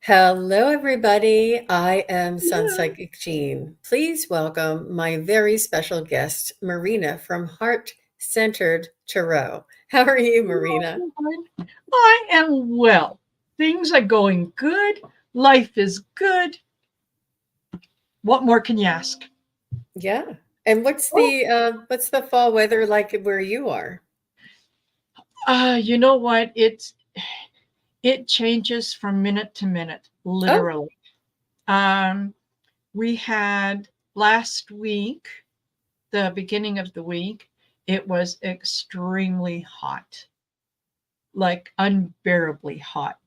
Hello, everybody. I am Yeah. SunPsychic Jean. Please welcome my very special guest, Marina from Heart Centered Tarot. How are you, Marina? I am well. Things are going good. Life is good. What more can you ask? Yeah. And what's Oh, the fall weather like where you are? you know what? It changes from minute to minute, Oh, literally. Um, we had last week, the beginning of the week, it was extremely hot, like unbearably hot.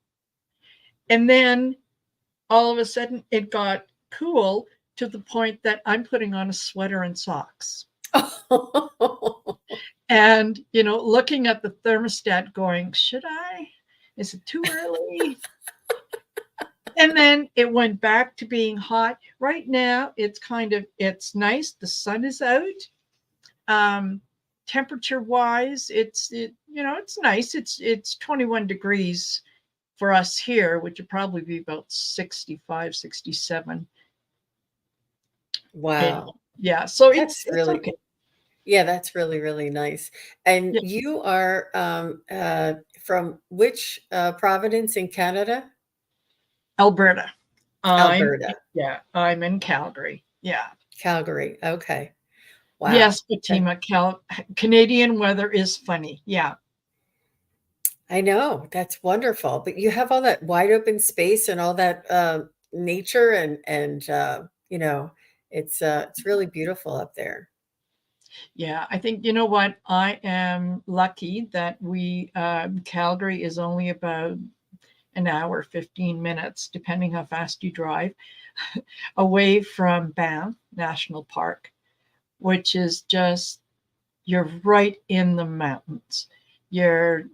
And then all of a sudden it got cool to the point that I'm putting on a sweater and socks. And, looking at the thermostat going, should I? Is it too early? And then it went back to being hot. Right now, it's nice. The sun is out. Um, Temperature wise, it's nice. It's 21 degrees for us here, which would probably be about 65, 67. And wow. yeah, so That's it's really, okay. yeah, that's really, really nice. And Yeah, you are from which province in Canada? Alberta. Alberta, I'm in Calgary. Yeah. Calgary. Okay. Wow. Yes, Fatima, Canadian weather is funny. Yeah. I know, that's wonderful, but you have all that wide open space and all that, nature and it's really beautiful up there. Yeah. I think, you know what? I am lucky that Calgary is only about an hour, 15 minutes, depending how fast you drive, away from Banff National Park, which is just, you're right in the mountains. You're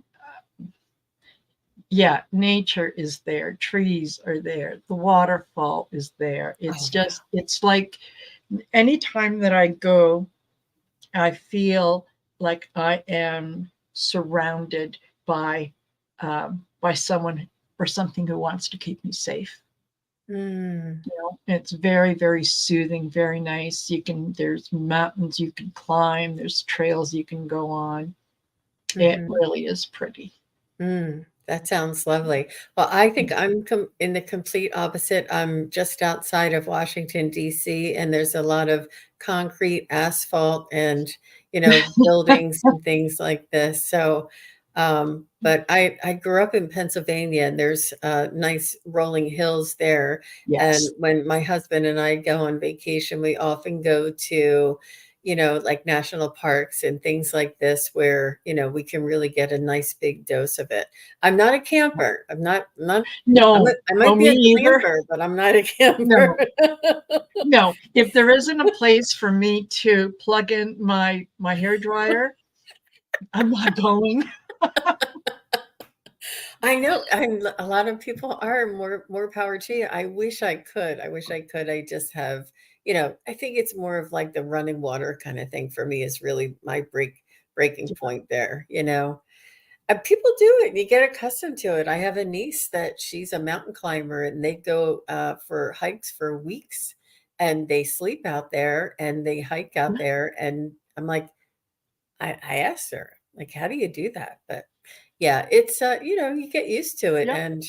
Yeah, nature is there, trees are there, the waterfall is there. Oh, yeah. It's like anytime that I go, I feel like I am surrounded by someone or something who wants to keep me safe. Mm, It's very, very soothing, very nice. There's mountains you can climb, there's trails you can go on. It mhm, really is pretty. that sounds lovely. Well, I think I'm in the complete opposite. I'm just outside of Washington, DC, and there's a lot of concrete, asphalt, and, buildings and things like this. So, but I grew up in Pennsylvania, and there's nice rolling hills there. And Yes. when my husband and I go on vacation, we often go to, like national parks and things like this where, we can really get a nice big dose of it. I'm not a camper. I'm not No, I no, might be me a either. glamper, but I'm not a camper. No, no. If there isn't a place for me to plug in my hair dryer, I'm not going. I know, a lot of people are more power to you. I wish I could. I wish I could. I just have, I think it's more of like the running water kind of thing for me is really my breaking point there. People do it, and you get accustomed to it. I have a niece that she's a mountain climber, and they go, for hikes for weeks, and they sleep out there, and they hike out there, and I'm like I asked her, like, "How do you do that?" But, yeah, you get used to it, Yep, and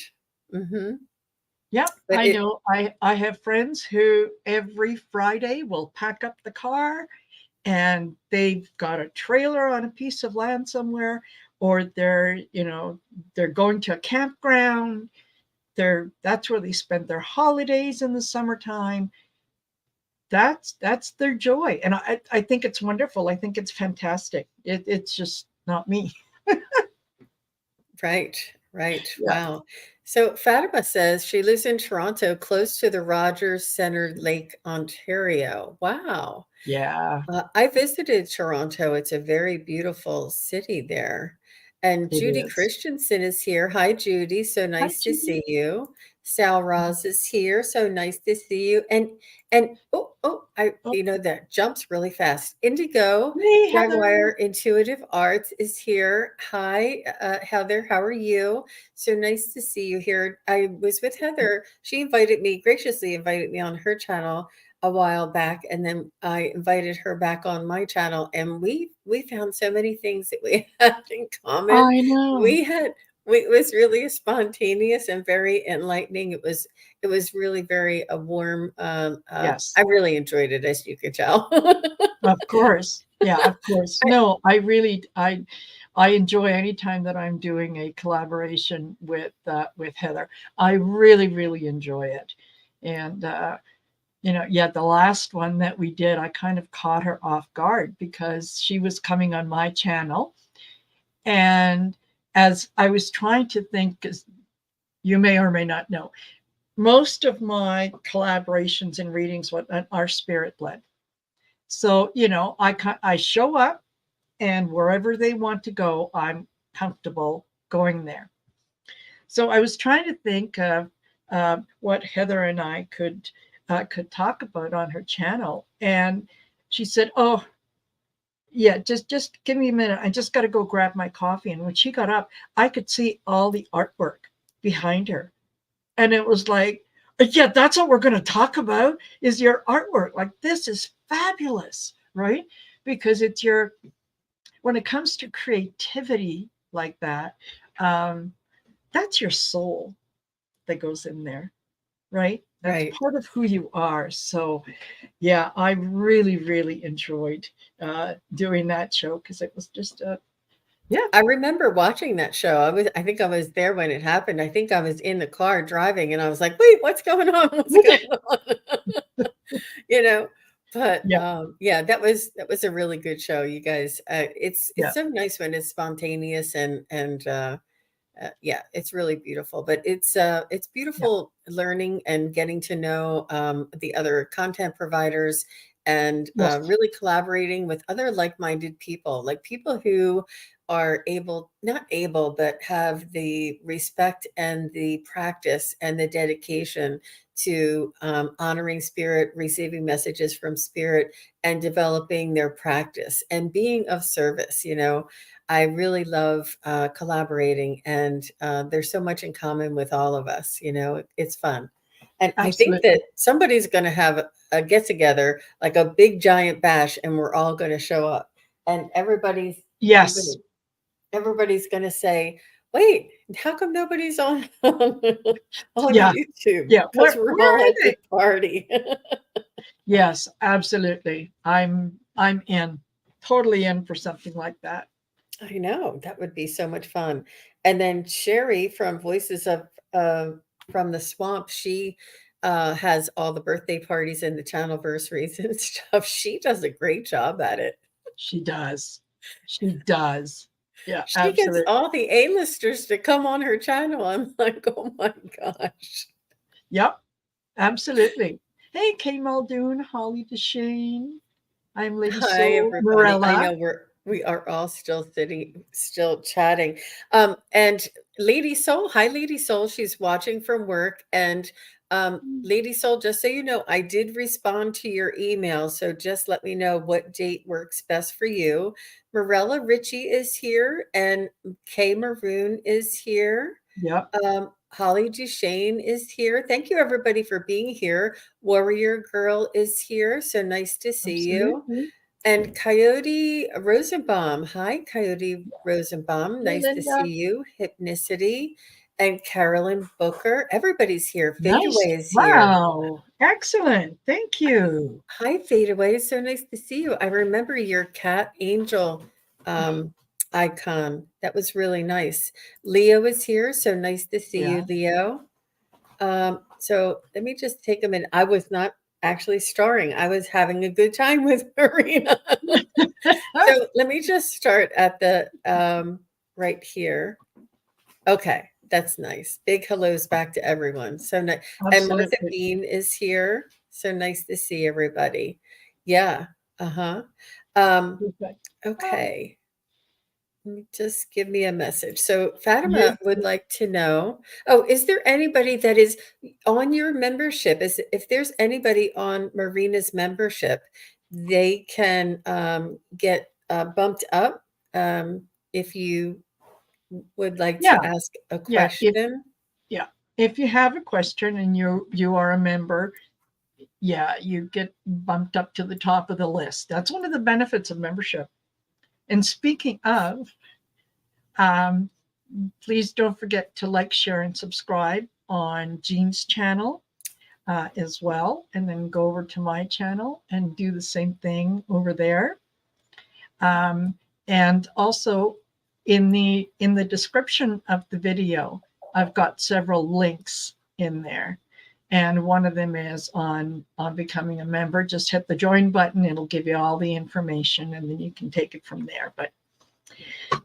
mhm, yep. but I it know. I have friends who every Friday will pack up the car and they've got a trailer on a piece of land somewhere, or they're going to a campground. That's where they spend their holidays in the summertime. That's their joy, and I think it's wonderful. I think it's fantastic. It's just not me. Right, right, Yeah. wow. So, Fatima says she lives in Toronto, close to the Rogers Centre Lake, Ontario. Wow. Yeah, I visited Toronto. It's a very beautiful city there. And it Judy is. Christensen is here. Hi, Judy. So Hi, nice to Judy. see you. Sal Roz is here. So nice to see you. And Oh, that jumps really fast. Indigo hey, Heather. Jaguar Intuitive Arts is here. Hi, Heather. How are you? So nice to see you here. I was with Heather. She graciously invited me on her channel a while back, and then I invited her back on my channel, and we found so many things that we had in common. I know. We had it was really spontaneous and very enlightening. It was really very a warm. Yes, I really enjoyed it, as you could tell. of course. Yeah, of course. No, I enjoy any time that I'm doing a collaboration with Heather. I really, really enjoy it. And yeah, the last one that we did, I kind of caught her off guard because she was coming on my channel. And as I was trying to think, because you may or may not know, most of my collaborations and readings are spirit led. So, I show up and wherever they want to go, I'm comfortable going there. So I was trying to think of what Heather and I could talk about on her channel, and she said, "Oh, yeah, just give me a minute. I just got to go grab my coffee." And when she got up, I could see all the artwork behind her, and it was like, "Yeah, that's what we're going to talk about is your artwork. Like this is fabulous, right? Because it's your when it comes to creativity like that, um, that's your soul that goes in there, right? That's Right. part of who you are. So, yeah, I really, really enjoyed doing that show because it was just, yeah, I remember watching that show. I think I was there when it happened. I think I was in the car driving, and I was like, "Wait, what's going on? What's going on?" You know? But, yeah, yeah, that was a really good show, you guys. It's yeah, so nice when it's spontaneous and yeah, it's really beautiful. But it's yeah, beautiful learning and getting to know the other content providers and yes, really collaborating with other like-minded people, like people who are not able, but have the respect and the practice and the dedication to honoring spirit, receiving messages from spirit, and developing their practice and being of service. I really love collaborating, and there's so much in common with all of us. It's fun. And I think absolutely. that somebody's going to have a get together, like a big giant bash, and we're all going to show up. And Yes, everybody's going to say, "Wait, how come nobody's on on yeah, YouTube? yeah. Because we're Where all are at they? the party." Yes, absolutely. I'm in, totally in for something like that. I know, that would be so much fun. And then Sherry from Voices of from the Swamp, she has all the birthday parties and the channelversaries and stuff. She does a great job at it. She does. She does. Yeah, She gets absolutely. all the A-listers to come on her channel. I'm like, oh my gosh. Yep, absolutely. Hey, Kay Muldoon, Holly DeShane. I'm Lady Hi, Soul everybody. I Morella. know we are all still sitting, still chatting. And Lady Soul, hi, Lady Soul. She's watching from work. And Lady Soul, just so you know, I did respond to your email. So just let me know what date works best for you. Morella Ritchie is here, and Kay Maroon is here. Yep, Holly Duchesne is here. Thank you, everybody, for being here. Warrior Girl is here. So nice to see you. absolutely. And Coyote Rosenbaum. Hi, Coyote Rosenbaum. Hey, Nice to see Linda. you. Hypnicity. And Carolyn Booker. Everybody's here. Nice. Fadeaway is here. Wow. Excellent. Thank you. Hi, Fadeaway. It's so nice to see you. I remember your cat angel icon. That was really nice. Leo is here. So nice to see you, Yeah. Leo. So let me just take a minute. I was not actually starring. I was having a good time with Marina. So let me just start at the right here. Okay, that's nice. Big hellos back to everyone. So nice. And Martha Absolutely. Bean is here. So nice to see everybody. Yeah. Uh-huh. Um, Perfect. Oh, okay. Just give me a message. So Fatima would like to know, oh, is there anybody that is on your membership? Is if there's anybody on Marina's membership, they can get bumped up if you would like Yeah, to ask a yeah. question. If you have a question and you are a member, yeah, you get bumped up to the top of the list. That's one of the benefits of membership. And speaking of, um, please don't forget to like, share, and subscribe on Jean's channel as well. And then go over to my channel and do the same thing over there. And also in the description of the video, I've got several links in there. And one of them is on becoming a member. Just hit the join button. It'll give you all the information and then you can take it from there. But,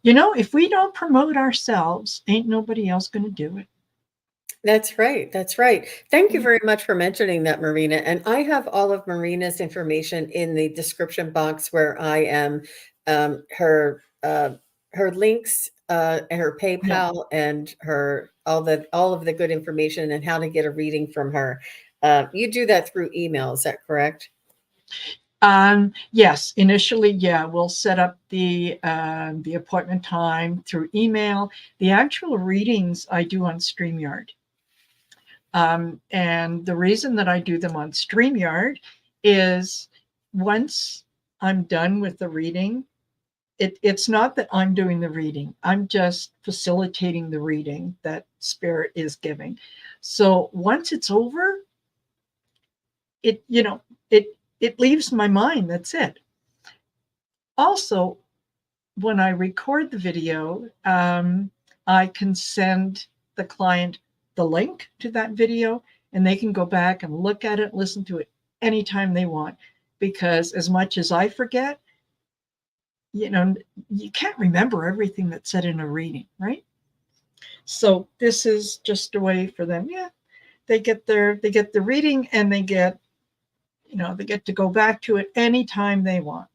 if we don't promote ourselves, ain't nobody else going to do it. That's right. That's right. Thank you very much for mentioning that, Marina. And I have all of Marina's information in the description box where I am her links and her Yeah. PayPal and her all of the good information and how to get a reading from her. You do that through email, is that correct? Yes, initially, yeah, we'll set up the appointment time through email. The actual readings I do on StreamYard. And the reason that I do them on StreamYard is once I'm done with the reading, it's not that I'm doing the reading. I'm just facilitating the reading that Spirit is giving. So once it's over, it leaves my mind. That's it. Also, when I record the video, I can send the client the link to that video and they can go back and look at it, listen to it anytime they want. Because as much as I forget, you can't remember everything that's said in a reading, right? So this is just a way for them. Yeah, they get the reading and they get to go back to it anytime they want.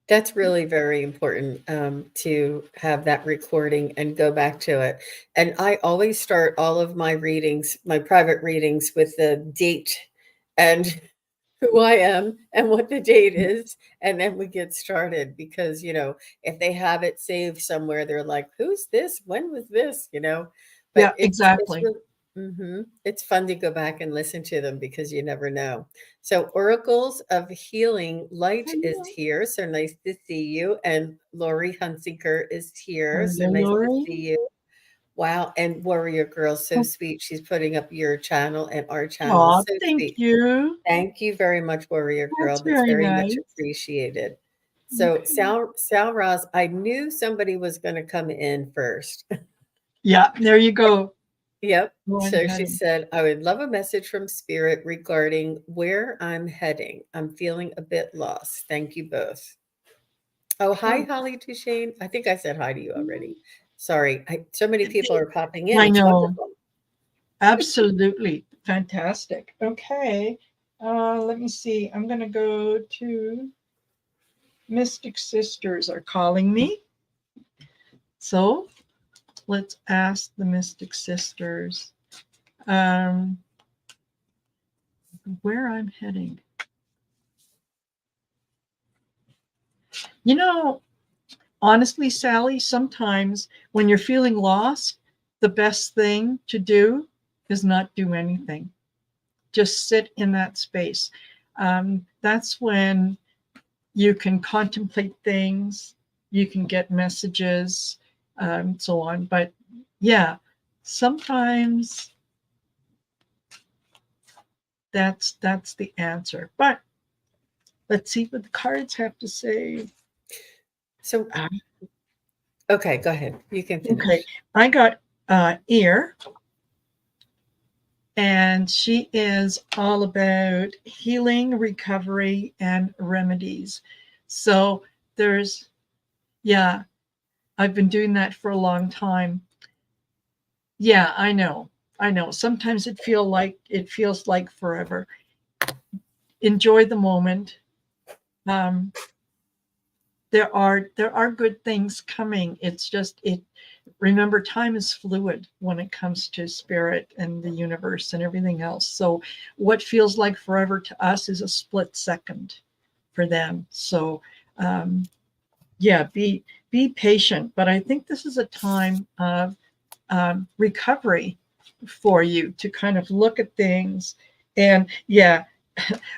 That's really very important to have that recording and go back to it. And I always start all of my readings, my private readings, with the date and who I am and what the date is. And then we get started because, if they have it saved somewhere, they're like, who's this? When was this? Yeah, But it's exactly. really, it's fun to go back and listen to them because you never know. So Oracles of Healing Light is Hello, here. So nice to see you. And Lori Hunsiker is here. So nice to Lori. see you. Wow. And Warrior Girl, so sweet. She's putting up your channel and our channel. Oh, So thank sweet. you. Thank you very much, Warrior Girl. That's That's very very much nice. appreciated. So Okay. Sal Ross, I knew somebody was going to come in first. Yeah, there you go. Yep. One So she heading. said, I would love a message from Spirit regarding where I'm heading. I'm feeling a bit lost. Thank you both. Oh, hi, Oh, Holly Duchesne. I think I said hi to you already. Sorry. So many people are popping in. I It's know. wonderful. Absolutely fantastic. Okay. Let me see. I'm going to go to Mystic Sisters are calling me. So let's ask the Mystic Sisters where I'm heading. Honestly, Sally, sometimes when you're feeling lost, the best thing to do is not do anything. Just sit in that space. That's when you can contemplate things, you can get messages, so on. But yeah, sometimes that's the answer. But let's see what the cards have to say. So, okay, go ahead. You can finish. Okay, I got ear. And she is all about healing, recovery, and remedies. So I've been doing that for a long time. Yeah, I know. Sometimes it feels like forever. Enjoy the moment. Um, there are good things coming. It's just remember, time is fluid when it comes to spirit and the universe and everything else. So what feels like forever to us is a split second for them. So yeah, be patient. But I think this is a time of recovery for you to kind of look at things. And yeah,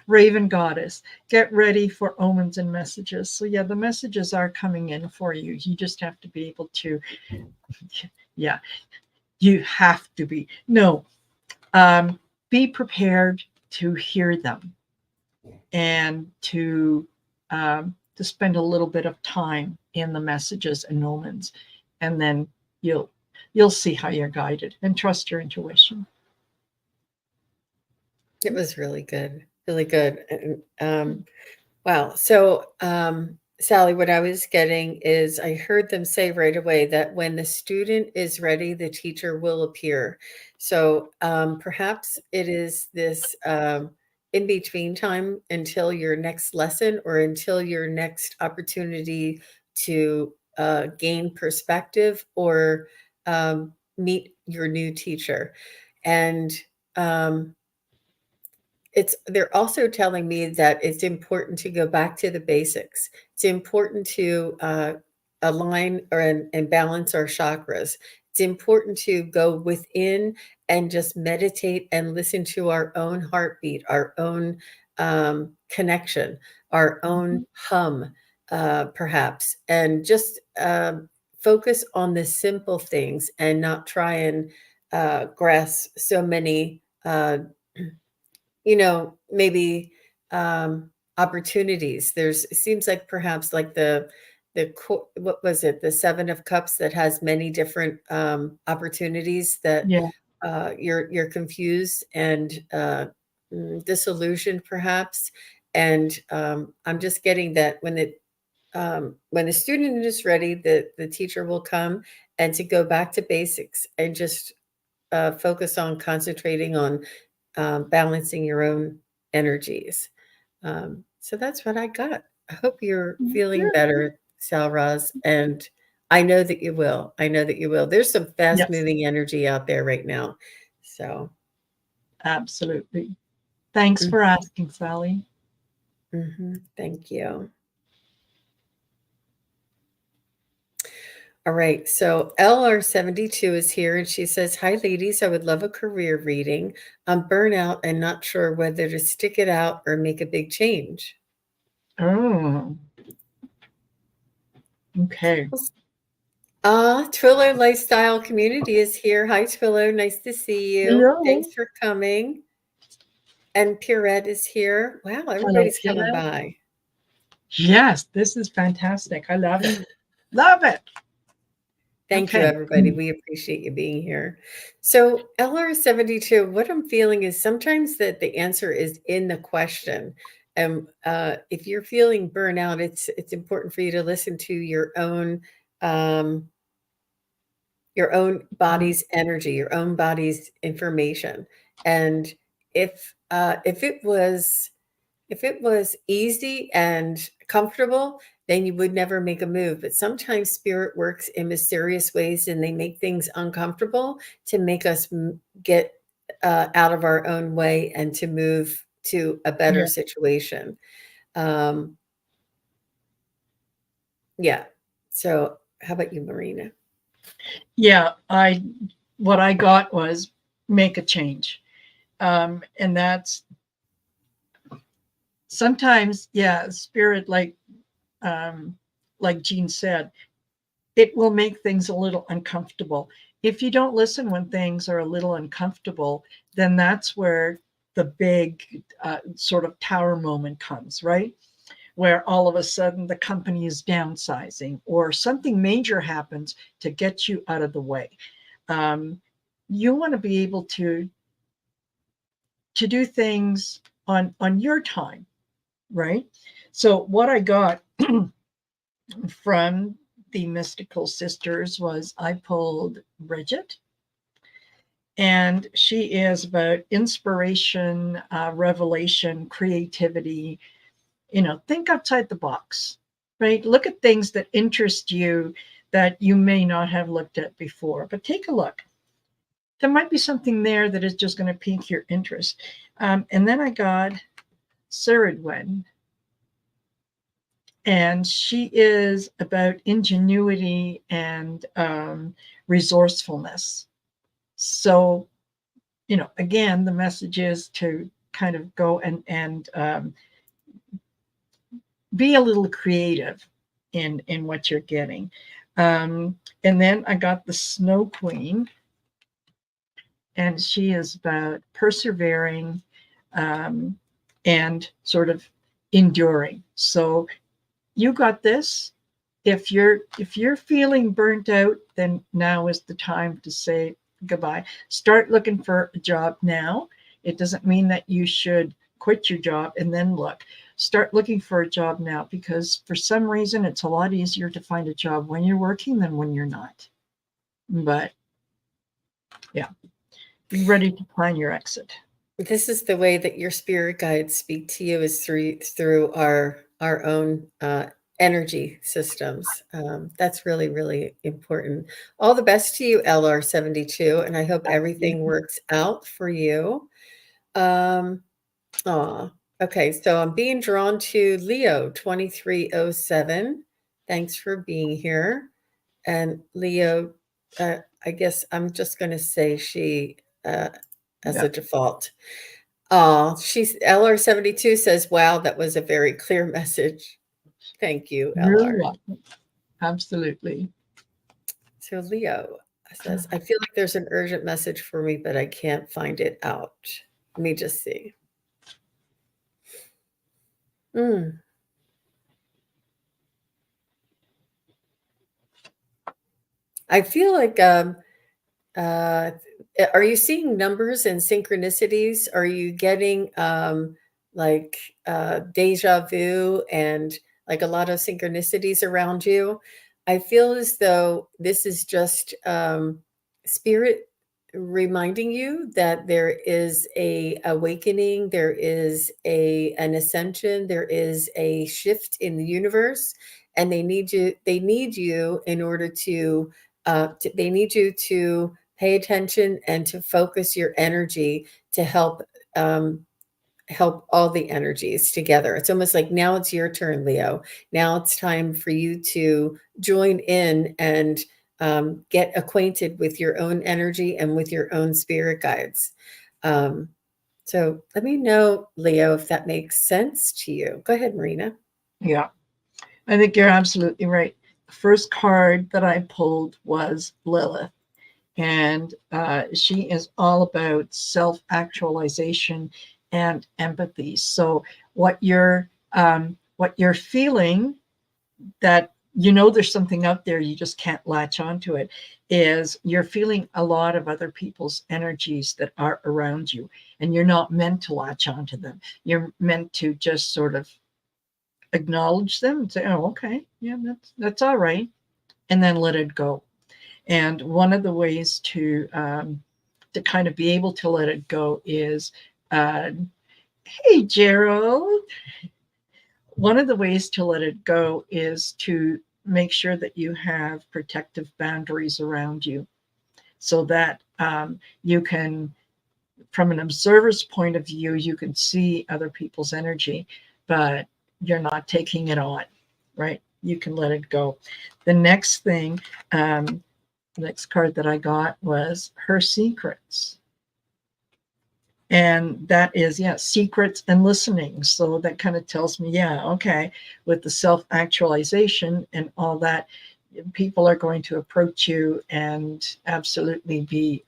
Raven Goddess, get ready for omens and messages. So yeah, the messages are coming in for you. You just have to be able to, yeah, you have to be, no, be prepared to hear them and to spend a little bit of time in the messages and omens, and then you'll see how you're guided, and trust your intuition. It was really good, really good. And, wow. So, Sally, what I was getting is I heard them say right away that when the student is ready, the teacher will appear. So perhaps it is this in between time until your next lesson or until your next opportunity to gain perspective or meet your new teacher. And they're also telling me that it's important to go back to the basics. It's important to align and balance our chakras. It's important to go within and just meditate and listen to our own heartbeat, our own connection, our own hum, perhaps, and just focus on the simple things and not try and grasp so many maybe opportunities. It seems like perhaps like what was it? The Seven of Cups that has many different opportunities that Yeah. you're confused and disillusioned perhaps. And I'm just getting that when the student is ready, the teacher will come, and to go back to basics and just focus on concentrating on balancing your own energies. So that's what I got. I hope you're feeling better, Salraz, and I know that you will. I know that you will. There's some fast Yes, moving energy out there right now. So, absolutely. Thanks for asking, Sally. thank you. All right. So LR72 is here and she says, "Hi, ladies. I would love a career reading. I'm burnout and not sure whether to stick it out or make a big change." Oh, okay. Twillo Lifestyle Community is here. Hi, Twillo. Nice to see you. Hello. Thanks for coming. And Pierrette is here. Wow, Hello, everybody's coming Pierre. by. Yes, this is fantastic. I love it. Love it. Thank you, Okay. everybody. We appreciate you being here. So, LR72, what I'm feeling is sometimes that the answer is in the question. And if you're feeling burnout, it's important for you to listen to um, your own body's energy, your own body's information. And if it was easy and comfortable, then you would never make a move. But sometimes spirit works in mysterious ways and they make things uncomfortable to make us get out of our own way and to move to a better Yeah. situation. Um, yeah. So how about you, Marina? Yeah, what I got was make a change. And that's sometimes, yeah, spirit, like Jean said, it will make things a little uncomfortable. If you don't listen when things are a little uncomfortable, then that's where the big sort of tower moment comes, right? Where all of a sudden the company is downsizing or something major happens to get you out of the way. You want to be able to do things on your time, right? So what I got from the mystical sisters was I pulled Bridget, and she is about inspiration, revelation, creativity. Think outside the box. right? Look at things that interest you that you may not have looked at before, but take a look. There might be something there that is just going to pique your interest. And then I got Suridwen, and she is about ingenuity and resourcefulness. So, you know, again, the message is to kind of go and be a little creative in what you're getting. And then I got the Snow Queen, and she is about persevering and sort of enduring. So you got this. If you're feeling burnt out, then now is the time to say goodbye. Start looking for a job now. It doesn't mean that you should quit your job and then look. Start looking for a job now, because for some reason it's a lot easier to find a job when you're working than when you're not. But yeah, be ready to plan your exit. This is the way that your spirit guides speak to you, is through our own energy systems. That's really, really important. All the best to you, LR72, and I hope everything works out for you. Okay, so I'm being drawn to Leo 2307. Thanks for being here. And Leo, I guess I'm just going to say she as a default. She's LR72 says, wow, that was a very clear message. Thank you, Really LR. welcome. Absolutely. So Leo says, I feel like there's an urgent message for me, but I can't find it out. Let me just see. I feel like, are you seeing numbers and synchronicities? Are you getting like deja vu and like a lot of synchronicities around you? I feel as though this is just spirit reminding you that there is a awakening, there is an ascension, there is a shift in the universe, and they need you in order to they need you to pay attention and to focus your energy to help help all the energies together. It's almost like now it's your turn, Leo. Now it's time for you to join in and get acquainted with your own energy and with your own spirit guides. So let me know, Leo, if that makes sense to you. Go ahead, Marina. Yeah, I think you're absolutely right. The first card that I pulled was Lilith, and she is all about self-actualization and empathy. So what you're feeling, that you know there's something out there, you just can't latch onto it, is you're feeling a lot of other people's energies that are around you, and you're not meant to latch onto them. You're meant to just sort of acknowledge them and say, oh, okay, yeah, that's all right, and then let it go. And one of the ways to kind of be able to let it go is, hey, Gerald. One of the ways to let it go is to make sure that you have protective boundaries around you, so that you can, from an observer's point of view, you can see other people's energy, but you're not taking it on, right? You can let it go. The next thing, the next card that I got was Her Secrets. And that is, yeah, secrets and listening. So that kind of tells me, yeah, okay, with the self-actualization and all that, people are going to approach you and absolutely be,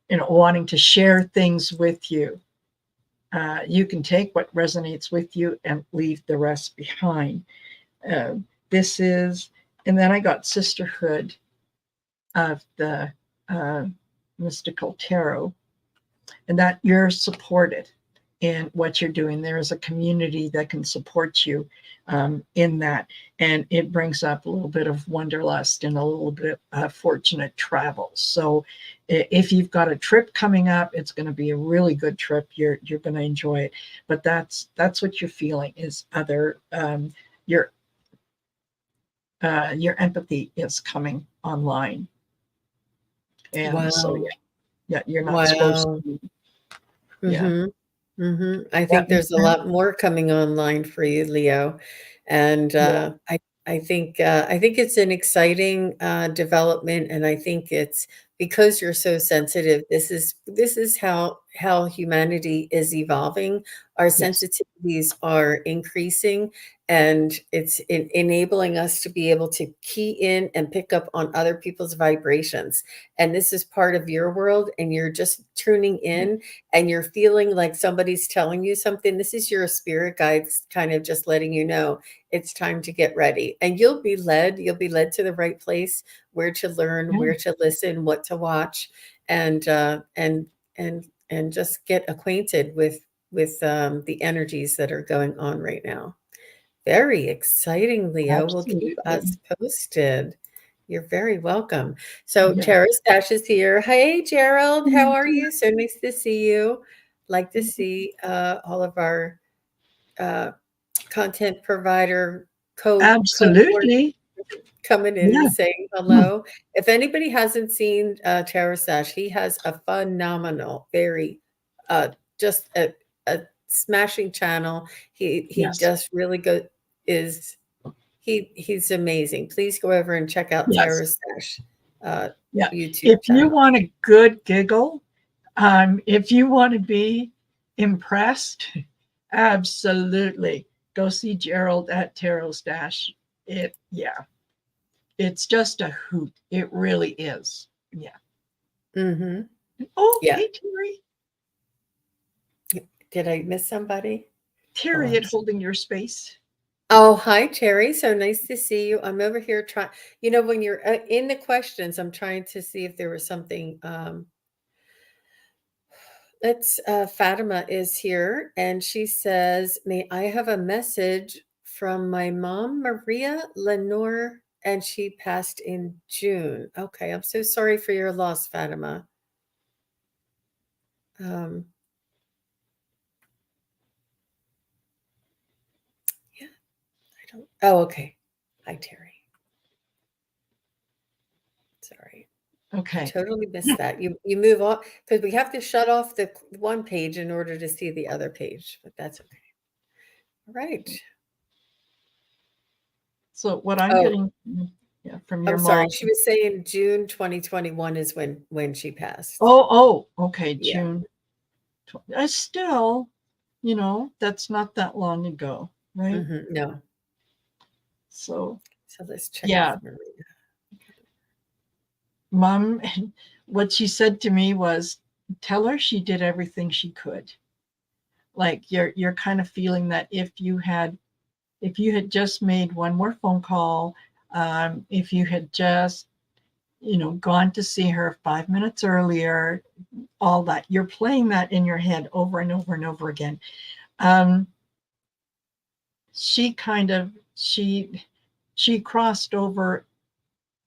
wanting to share things with you. You can take what resonates with you and leave the rest behind. This is, and then I got Sisterhood of the Mystical Tarot, and that you're supported in what you're doing. There is a community that can support you in that. And it brings up a little bit of wanderlust and a little bit of fortunate travel. So if you've got a trip coming up, it's going to be a really good trip. You're going to enjoy it. But that's what you're feeling, is other your empathy is coming online. And so, Wow. you're not supposed Wow. to. Yeah. I That think makes there's a sense? lot more coming online for you, Leo, and Yeah. I think it's an exciting development, and I think it's because you're so sensitive. This is how humanity is evolving. Our Yes. sensitivities are increasing, and it's enabling us to be able to key in and pick up on other people's vibrations. And this is part of your world, and you're just tuning Yeah. in and you're feeling like somebody's telling you something, this is your spirit guides kind of just letting you know it's time to get ready. And you'll be led to the right place, where to learn, Yeah. where to listen, what to watch, and and just get acquainted with the energies that are going on right now. Very exciting, Leo. Well, keep Absolutely. us posted. You're very welcome. So Yeah. Tara Stash is here. Hey, Gerald, how Mhm. are you? So nice to see you. Like to see all of our uh, content provider cohort Absolutely. coming in Yeah. and saying Mm. hello. If anybody hasn't seen Tara Stash, he has a phenomenal, very uh, just a smashing channel. He Yes. just really is he's amazing. Please go over and check out Yes. Tara Stash uh, Yeah. YouTube If you channel. want a good giggle, if you want to be impressed, absolutely go see Gerald at Tarot Stash. It's just a hoot. It really is. Yeah. Hmm. Oh, Yeah. hey, Terry. Did I miss somebody? Oh, Terry I'm at Holding Your Space. Oh, hi, Terry. So nice to see you. I'm over here trying, when you're in the questions, I'm trying to see if there was something. Fatima is here and she says, may I have a message from my mom, Maria Lenore, and she passed in June. Okay, I'm so sorry for your loss, Fatima. Um, yeah, I don't. Oh, okay. Hi, Terry. Sorry. I Okay. totally missed that. You move on because we have to shut off the one page in order to see the other page, but that's okay. All right. So what I'm Oh, getting, from your I'm sorry. mom. She was saying June 2021 is when she passed. Okay, Yeah. June. Still, that's not that long ago, right? No. So So let's check with yeah, Maria. mom, what she said to me was, tell her she did everything she could. Like you're kind of feeling that if you had just made one more phone call, if you had just gone to see her 5 minutes earlier, all that you're playing that in your head over and over and over again. Um, she kind of she crossed over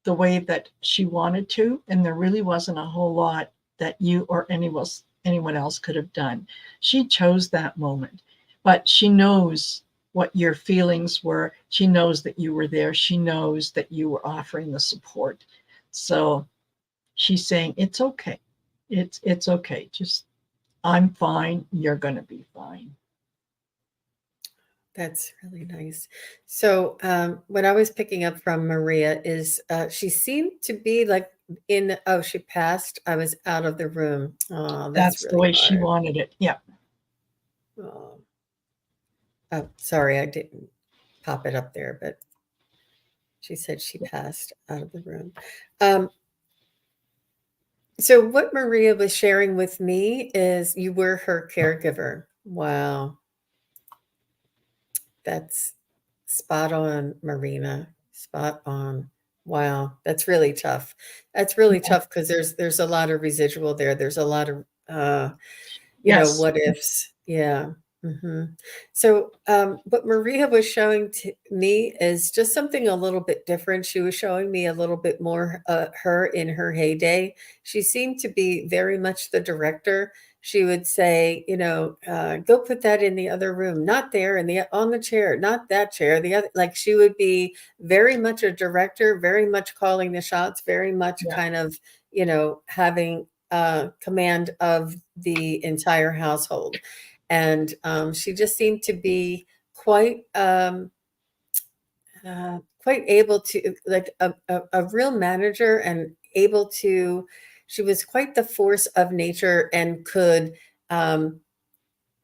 the way that she wanted to, and there really wasn't a whole lot that you or anyone else could have done. She chose that moment, but she knows what your feelings were. She knows that you were there. She knows that you were offering the support. So she's saying it's okay. It's okay. Just I'm fine. You're going to be fine. That's really nice. So, what I was picking up from Maria is she seemed to be like oh, she passed. I was out of the room. Oh, that's That's the really way she hard. wanted it. Yeah. Oh, oh, sorry, I didn't pop it up there, but she said she passed out of the room. Um, so what Maria was sharing with me is you were her caregiver. Wow, that's spot on, Marina. Spot on. Wow, that's really tough. That's really tough because there's a lot of residual there. There's a lot of Yes. what ifs. Yeah. So, what Maria was showing to me is just something a little bit different. She was showing me a little bit more her in her heyday. She seemed to be very much the director. She would say, go put that in the other room, not there, in the on the chair, not that chair, the other. Like she would be very much a director, very much calling the shots, very much Yeah. kind of, having command of the entire household. And she just seemed to be quite quite able to, like, a real manager, and able to, she was quite the force of nature, and could um,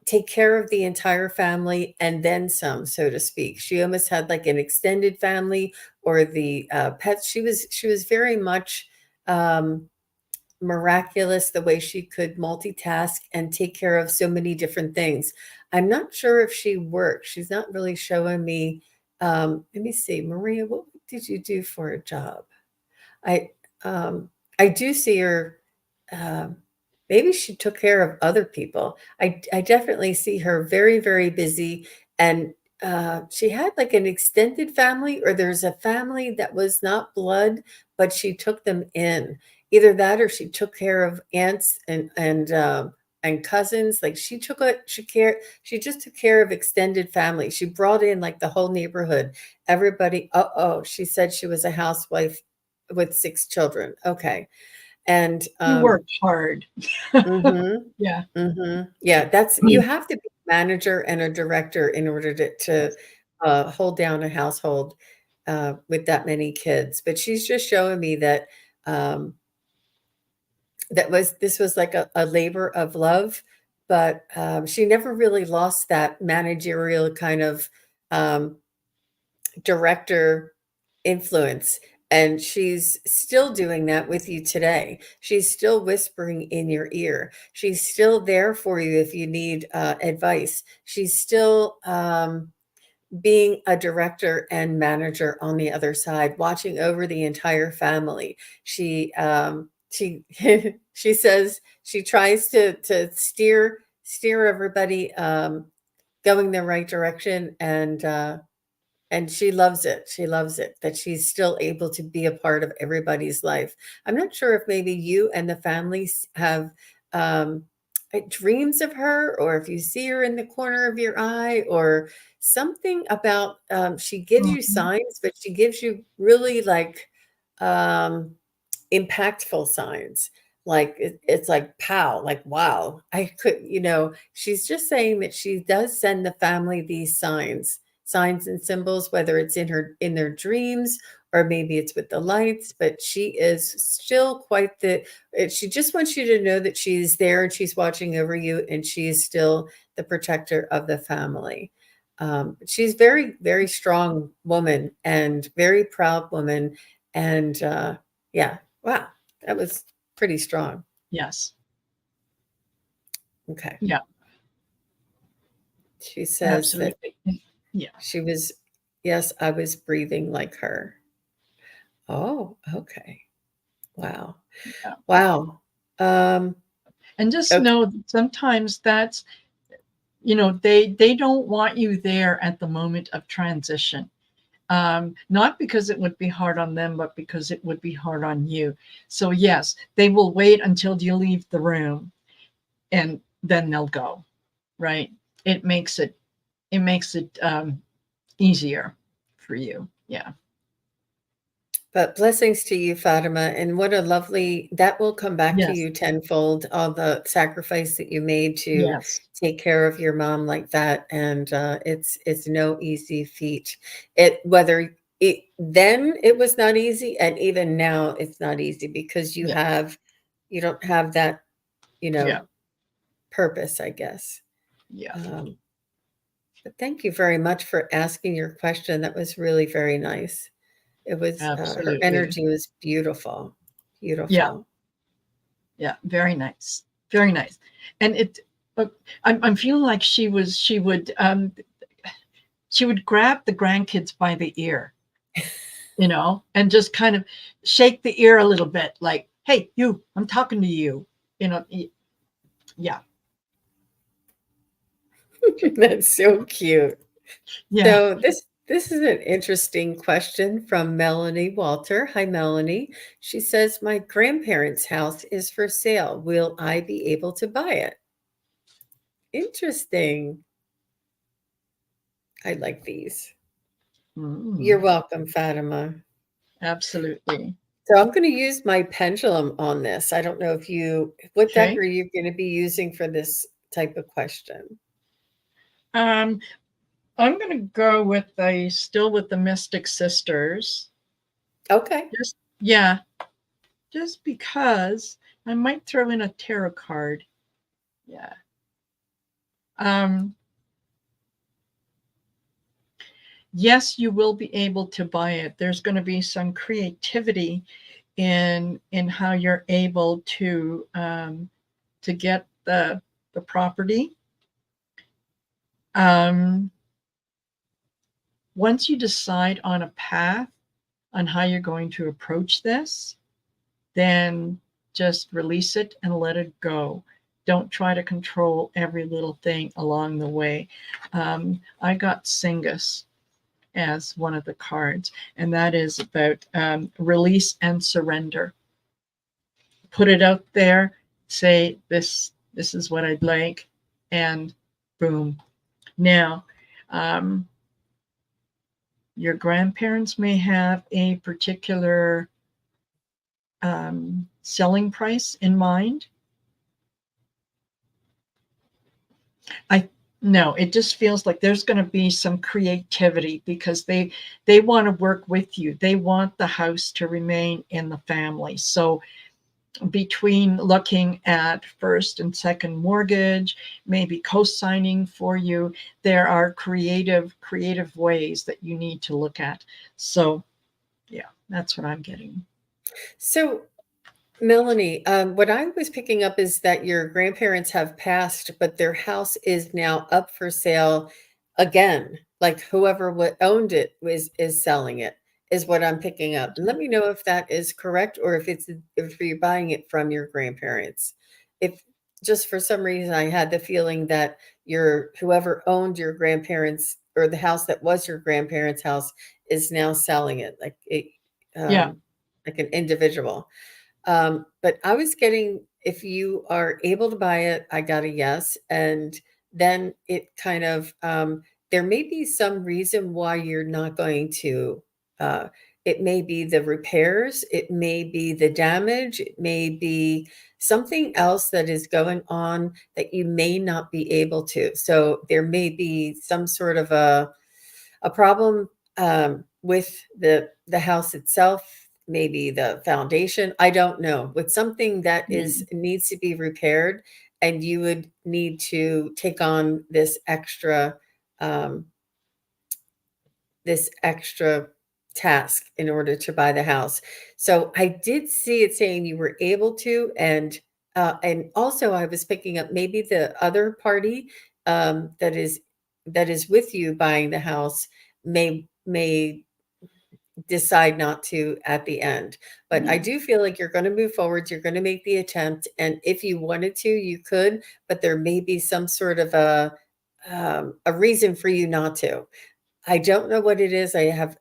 take care of the entire family and then some, so to speak. She almost had like an extended family, or the pets. She was very much miraculous the way she could multitask and take care of so many different things. I'm not sure if she worked. She's not really showing me. Let me see, Maria, what did you do for a job? I um, I do see her. Um, Maybe she took care of other people. I definitely see her very, very busy, and she had like an extended family, or there's a family that was not blood, but she took them in. Either that, or she took care of aunts and cousins. Like she just took care of extended family. She brought in like the whole neighborhood. Everybody. Oh, she said she was a housewife with 6 children. Okay. And, You worked hard. mhm, Yeah. yeah, you have to be a manager and a director in order to, hold down a household, with that many kids. But she's just showing me that, um, this was like a labor of love, but, she never really lost that managerial kind of, um, director influence. And she's still doing that with you today. She's still whispering in your ear. She's still there for you if you need advice. She's still being a director and manager on the other side, watching over the entire family. She she says she tries to steer everybody going the right direction, and she loves it. She loves it that she's still able to be a part of everybody's life. I'm not sure if maybe you and the families have um, dreams of her, or if you see her in the corner of your eye, or something about, she gives you Mhm. signs, but she gives you really like um, impactful signs. Like it's like pow, like wow. I could, she's just saying that she does send the family these signs and symbols, whether it's in their dreams, or maybe it's with the lights. But she is still quite she just wants you to know that she's there and she's watching over you, and she is still the protector of the family. She's very, very strong woman, and very proud woman. And yeah, wow, that was pretty strong. Yes. Okay. Yeah, She says that absolutely. Yeah. she was, yes, I was breathing like her. Oh, okay. Wow. Yeah. Wow. Um, And just okay. know that sometimes that's, they don't want you there at the moment of transition. Not because it would be hard on them, but because it would be hard on you. So yes, they will wait until you leave the room, and then they'll go. Right? It makes it easier for you. Yeah. But blessings to you, Fatima, and what a lovely, that will come back to Yes. you tenfold, all the sacrifice that you made to Yes. take care of your mom like that. And it's no easy feat. Whether then it was not easy, and even now it's not easy, because Yeah. you don't have that, you Yeah. know, purpose, I guess. Yeah. Um, but thank you very much for asking your question. That was really very nice. It was, her Absolutely. energy was beautiful, Yeah. beautiful. Yeah. Very nice. Very nice. And I'm feeling like she would grab the grandkids by the ear, and just kind of shake the ear a little bit, like, "Hey, you, I'm talking to you." Yeah. That's so cute. Yeah. So this is an interesting question from Melanie Walter. Hi, Melanie. She says, "My grandparents' house is for sale. Will I be able to buy it?" Interesting. I like these. You're Mm, welcome, Fatima. absolutely. So I'm going to use my pendulum on this. I don't know if what deck Okay. are you going to be using for this type of question? Um, I'm going to go with still with the Mystic Sisters. Okay. Yeah, just because I might throw in a tarot card. Yeah. Um, yes, you will be able to buy it. There's going to be some creativity in how you're able to get the property. Once you decide on a path on how you're going to approach this, then just release it and let it go. Don't try to control every little thing along the way. I got Singus as one of the cards, and that is about release and surrender. Put it out there, say this is what I'd like, and boom. Now, um, your grandparents may have a particular selling price in mind. I No, it just feels like there's going to be some creativity because they want to work with you. They want the house to remain in the family. So between looking at first and second mortgage, maybe co-signing for you, there are creative ways that you need to look at. So yeah, that's what I'm getting. So Melanie, what I was picking up is that your grandparents have passed, but their house is now up for sale again. Like whoever owned it is selling it, is what I'm picking up. And let me know if that is correct or if you're buying it from your grandparents. If just for some reason I had the feeling that your whoever owned your grandparents or the house that was your grandparents' house is now selling it, Yeah, like an individual. But I was getting, if you are able to buy it, I got a yes. And then it kind of, there may be some reason why you're not going to, uh, it may be the repairs, it may be the damage, it may be something else that is going on that you may not be able to. So there may be some sort of a problem with the house itself, maybe the foundation. I don't know, but something that is yeah, needs to be repaired, and you would need to take on um, this extra task in order to buy the house. So I did see it saying you were able to, and also I was picking up maybe the other party that is with you buying the house may decide not to at the end. But I yeah, do feel like you're going to move forward. You're going to make the attempt, and if you wanted to, you could. But there may be some sort of a reason for you not to. I don't know what it is. I have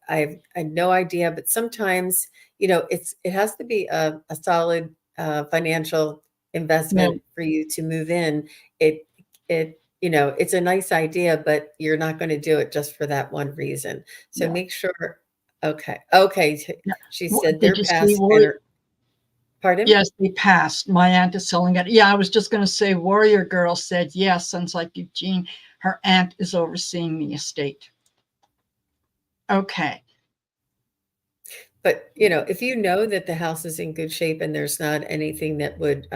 no idea, but sometimes, it has to be a solid financial yeah, investment for you to move in. It's a nice idea, but you're not going to do it just for that one reason. So yeah. make sure. Okay. Okay. Yeah. She said Did they're you see past and Warrior? pardon? Yes, they passed. My aunt is selling it. Yeah, I was just going to say Warrior Girl said yes. SunPsychic Jean, her aunt is overseeing the estate. Okay. But, if you know that the house is in good shape and there's not anything that would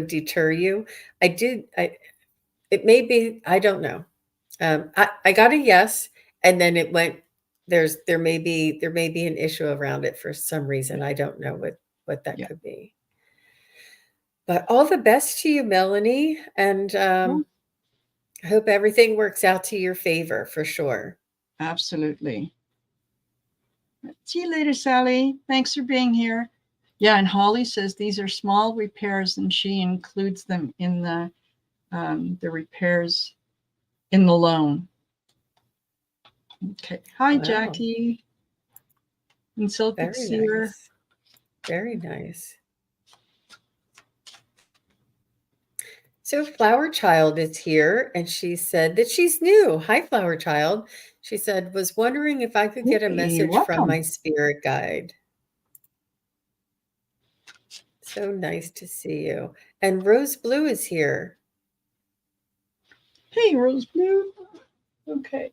deter you, it may be, I don't know. I got a yes, and then it went, there may be an issue around it for some reason. I don't know what that Yeah. could be. But all the best to you, Melanie, and Yeah, I hope everything works out to your favor for sure. absolutely. See you later, Sally. Thanks for being here. Yeah, and Holly says these are small repairs, and she includes them in the repairs in the loan. Okay. Hi, Wow. Jackie. And Celtic Very Seer. nice. Very nice. So Flower Child is here, and she said that she's new. Hi, Flower Child. She said, was wondering if I could get a Hey, message from my welcome. spirit guide. So nice to see you. And Rose Blue is here. Hey, Rose Blue. Okay.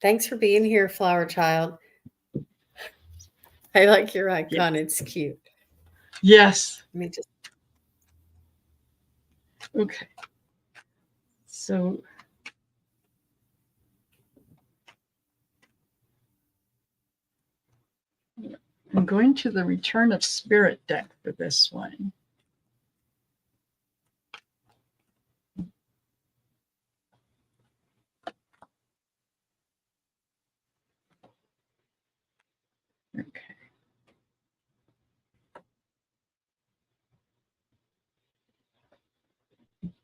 Thanks for being here, Flower Child. I like your icon. Yeah. It's cute. Yes. Let me just. Okay. So I'm going to the Return of Spirit deck for this one. Okay.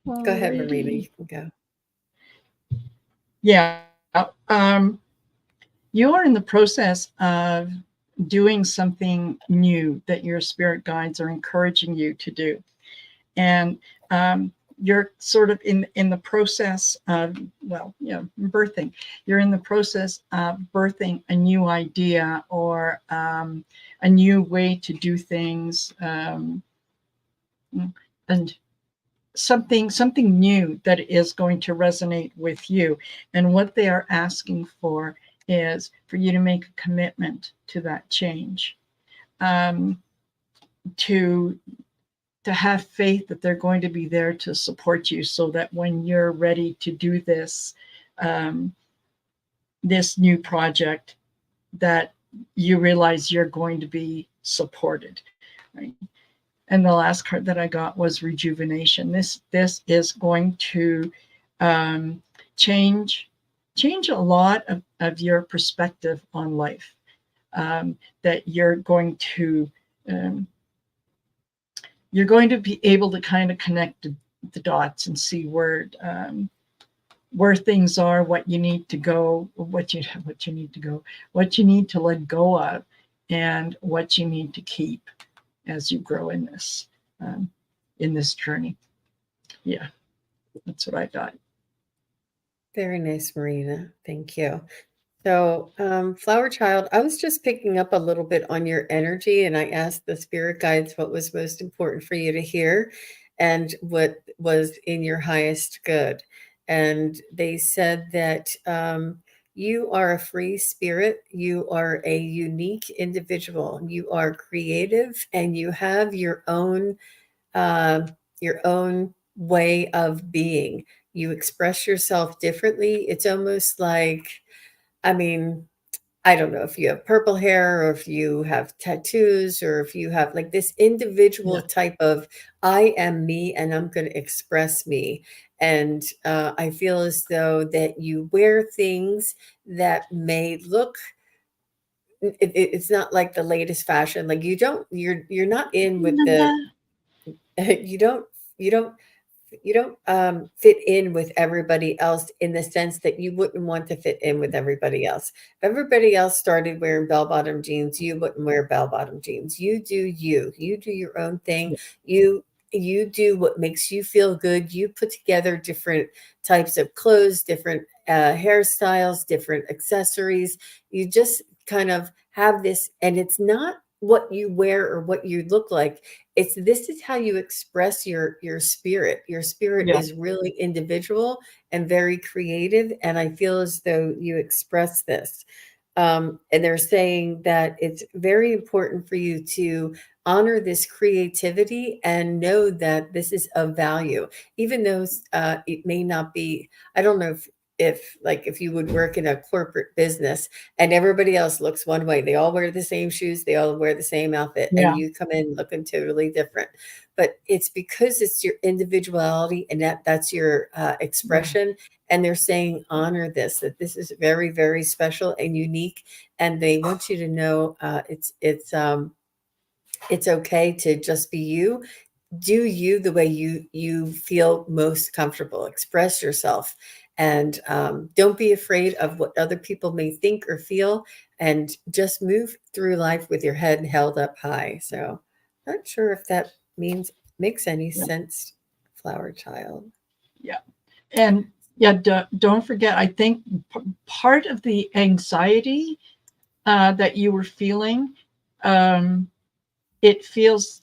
Go ahead, Marina. Alrighty. You can go. Yeah. You are in the process of doing something new that your spirit guides are encouraging you to do. And you're sort of in the process of, well, birthing. You're in the process of birthing a new idea or a new way to do things, and something new that is going to resonate with you. And what they are asking for is for you to make a commitment to that change, to have faith that they're going to be there to support you, so that when you're ready to do this, this new project, that you realize you're going to be supported, right? And the last card that I got was rejuvenation. This is going to change a lot of your perspective on life. That you're going to be able to kind of connect the dots and see where things are, what you need to go, what you need to go, what you need to let go of, and what you need to keep as you grow in this journey. Yeah, that's what I got. Very nice, Marina. Thank you. So, Flower Child, I was just picking up a little bit on your energy, and I asked the spirit guides what was most important for you to hear and what was in your highest good. And they said that you are a free spirit, you are a unique individual, you are creative, and you have uh, your own way of being. You express yourself differently. It's almost like, I mean, I don't know if you have purple hair or if you have tattoos or if you have like this individual Yeah. type of I am me and I'm going to express me. And I feel as though that you wear things that may look, it's not like the latest fashion. Like you're not in with the, you don't, you don't you don't fit in with everybody else in the sense that you wouldn't want to fit in with everybody else. If everybody else started wearing bell-bottom jeans, you wouldn't wear bell-bottom jeans. You do you. You do your own thing. Yeah. You do what makes you feel good. You put together different types of clothes, different hairstyles, different accessories. You just kind of have this, and it's not what you wear or what you look like. It's this is how you express your spirit. Your spirit Yeah. is really individual and very creative, and I feel as though you express this. And they're saying that it's very important for you to honor this creativity and know that this is of value, even though it may not be. I don't know if you would work in a corporate business and everybody else looks one way. They all wear the same shoes, they all wear the same outfit, Yeah. and you come in looking totally different. But it's because it's your individuality and that's your expression. And they're saying honor this, that this is very, very special and unique. And they want you to know it's okay to just be you. do you the way you feel most comfortable. Express yourself, and don't be afraid of what other people may think or feel, and just move through life with your head held up high. So, not sure if that makes any Yeah. sense, flower child. Yeah. And yeah, don't forget, I think part of the anxiety that you were feeling, it feels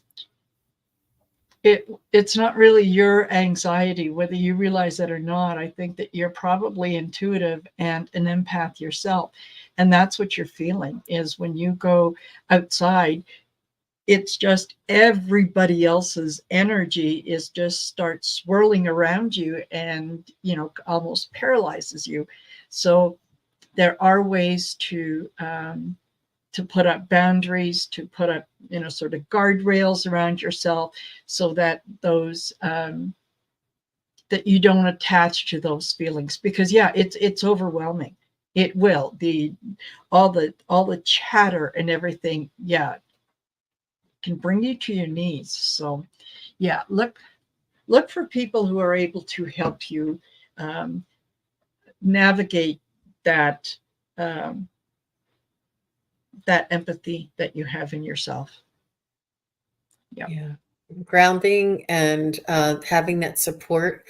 it's not really your anxiety, whether you realize that or not. I think that you're probably intuitive and an empath yourself, and that's what you're feeling is when you go outside, it's just everybody else's energy is just starts swirling around you, and almost paralyzes you. So there are ways to put up boundaries, to put up, sort of guardrails around yourself, so that those that you don't attach to those feelings, because yeah, it's overwhelming. It will the all the chatter and everything, yeah, can bring you to your knees. So yeah, look for people who are able to help you um, navigate that um, that empathy that you have in yourself. Yeah. Grounding and having that support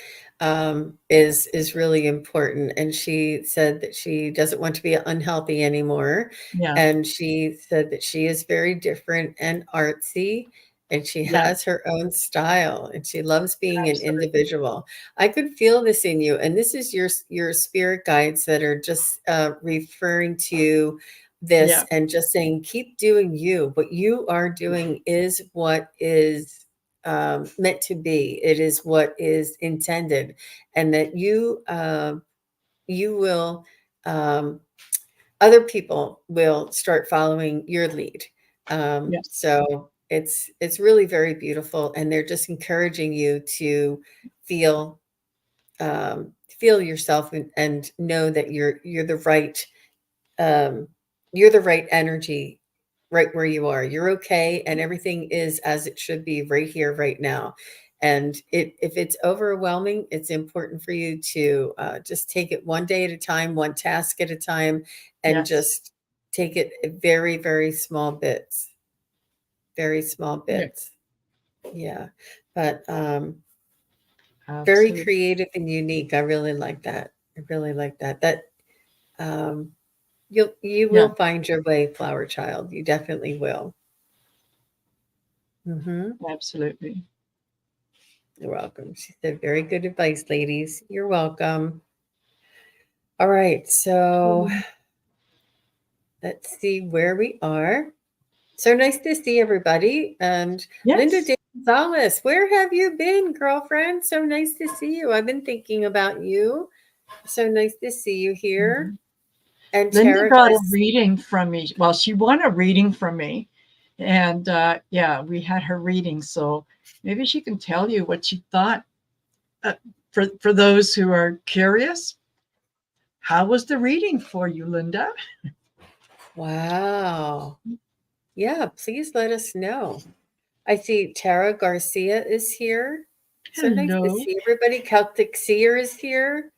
is really important. And she said that she doesn't want to be unhealthy anymore. Yeah. And she said that she is very different and artsy, and she Yeah. has her own style, and she loves being an Absolutely. individual. I could feel this in you, and this is your spirit guides that are just referring to this Yeah. and just saying, keep doing you. What you are doing is what is meant to be. It is what is intended, and that you will um, other people will start following your lead. Yes. So it's really very beautiful, and they're just encouraging you to feel feel yourself, and know that um, you're the right energy right where you are. You're okay, and everything is as it should be right here, right now. And if it's overwhelming, it's important for you to just take it one day at a time, one task at a time, and Yes. just take it very, very small bits, very small Yeah. bits. Yeah. But very Absolutely. creative and unique. I really like that. I really like that. Um, you Yeah. will find your way, flower child. You definitely will. Mhm. Absolutely. You're welcome. She said, "Very good advice, ladies. You're welcome." All right, so Cool. let's see where we are. So nice to see everybody. And Linda Yes. De Gonzalez, where have you been, girlfriend? So nice to see you. I've been thinking about you. So nice to see you here. Mhm. And Linda Tara got a Garcia. reading from me. Well, she won a reading from me, and yeah, we had her reading. So maybe she can tell you what she thought. Uh, for those who are curious, how was the reading for you, Linda? Wow. Yeah, please let us know. I see Tara Garcia is here. So nice to Hello. see everybody. Celtic Seer is here.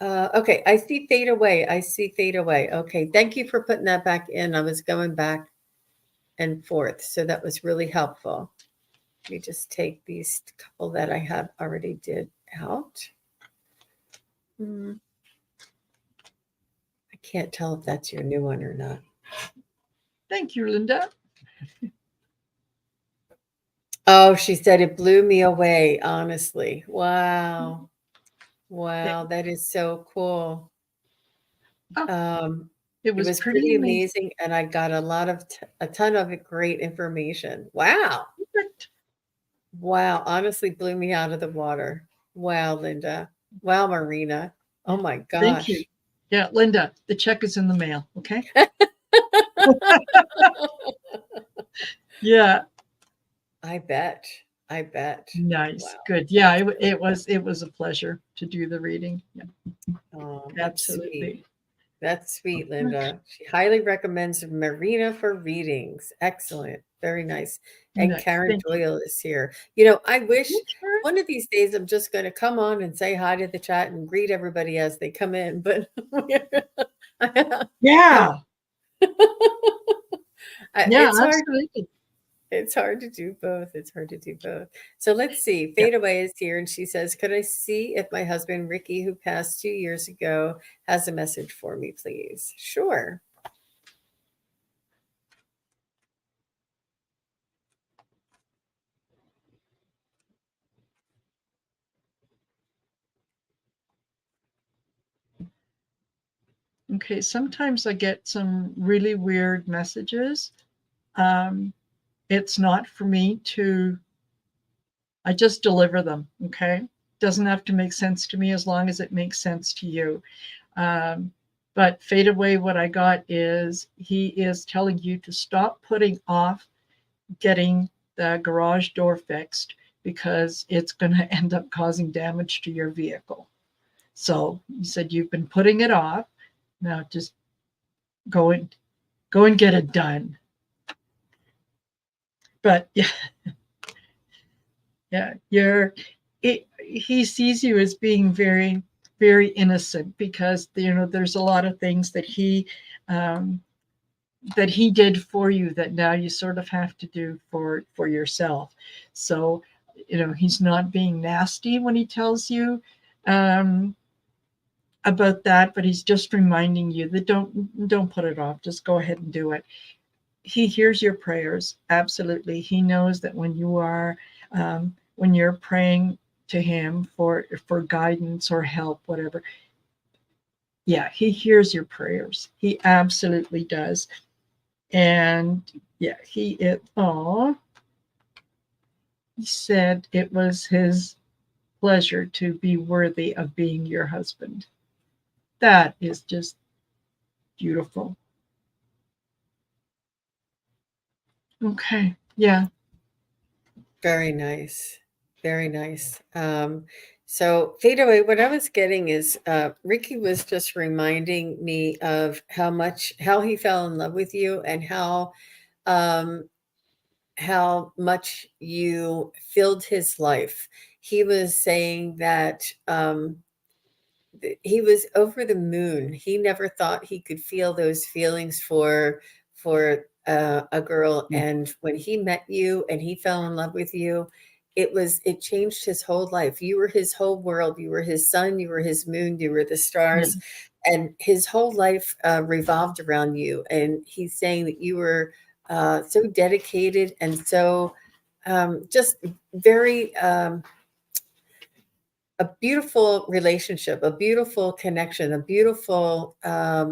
Okay, I see Fade Away. I see Fade Away. Okay, thank you for putting that back in. I was going back and forth, so that was really helpful. Let me just take these couple that I have already did out. Hmm, I can't tell if that's your new one or not. Thank you, Linda. Oh, she said it blew me away, honestly. Wow. Wow, that is so cool. Oh, Um, it it was was pretty pretty amazing. amazing, and I got a ton of great information. Wow. Wow, honestly blew me out of the water. Wow, Linda. Wow, Marina. Oh Yeah. my Thank you. gosh. Yeah, Linda, the check is in the mail. Okay. Yeah. I bet. I bet. Nice. Wow. Good. Yeah, it was a pleasure to do the reading. Yeah, Oh, that's sweet. absolutely. That's sweet, Linda. She highly recommends Marina for readings. Excellent. Very nice. And Nice. Karen Thank you. Doyle is here. You know, I wish Sure. one of these days I'm just going to come on and say hi to the chat and greet everybody as they come in. But Yeah. Yeah, it's hard. absolutely. It's hard to do both. It's hard to do both. So let's see. Yeah. Fade Away is here, and she says, "Could I see if my husband Ricky, who passed 2 years ago, has a message for me, please?" Sure. Okay, sometimes I get some really weird messages. It's not for me to, I just deliver them, okay? Doesn't have to make sense to me as long as it makes sense to you. But Fade Away, what I got is he is telling you to stop putting off getting the garage door fixed because it's going to end up causing damage to your vehicle. So he said you've been putting it off. Now just go and get it done. But yeah, he sees you as being very, very innocent because there's a lot of things um, that he did for you that now you sort of have to do for yourself. So he's not being nasty when he tells you about that, but he's just reminding you that don't put it off. Just go ahead and do it. He hears your prayers. Absolutely. He knows that when you're praying to him for guidance or help, whatever. Yeah, he hears your prayers. He absolutely does. And yeah, he said it was his pleasure to be worthy of being your husband. That is just beautiful. Okay. Yeah. Very nice. Very nice. So Fade Away, what I was getting is Ricky was just reminding me of how he fell in love with you and um, how much you filled his life. He was saying that he was over the moon. He never thought he could feel those feelings for a girl, and when he met you and he fell in love with you, it changed his whole life. You were his whole world. You were his sun. You were his moon. You were the Yeah. stars, and his whole life revolved around you. And he's saying that you were so dedicated and so just very. A beautiful relationship, a beautiful connection, a beautiful uh,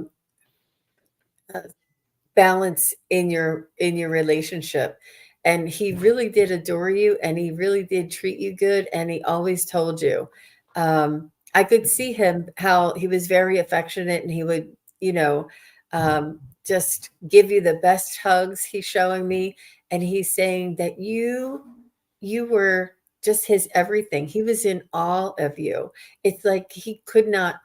balance in your relationship. And he really did adore you, and he really did treat you good, and he always told you. I could see him how he was very affectionate, and he would, you know, just give you the best hugs. He's showing me, and he's saying that you were just his everything. He was in awe of you. It's like he could not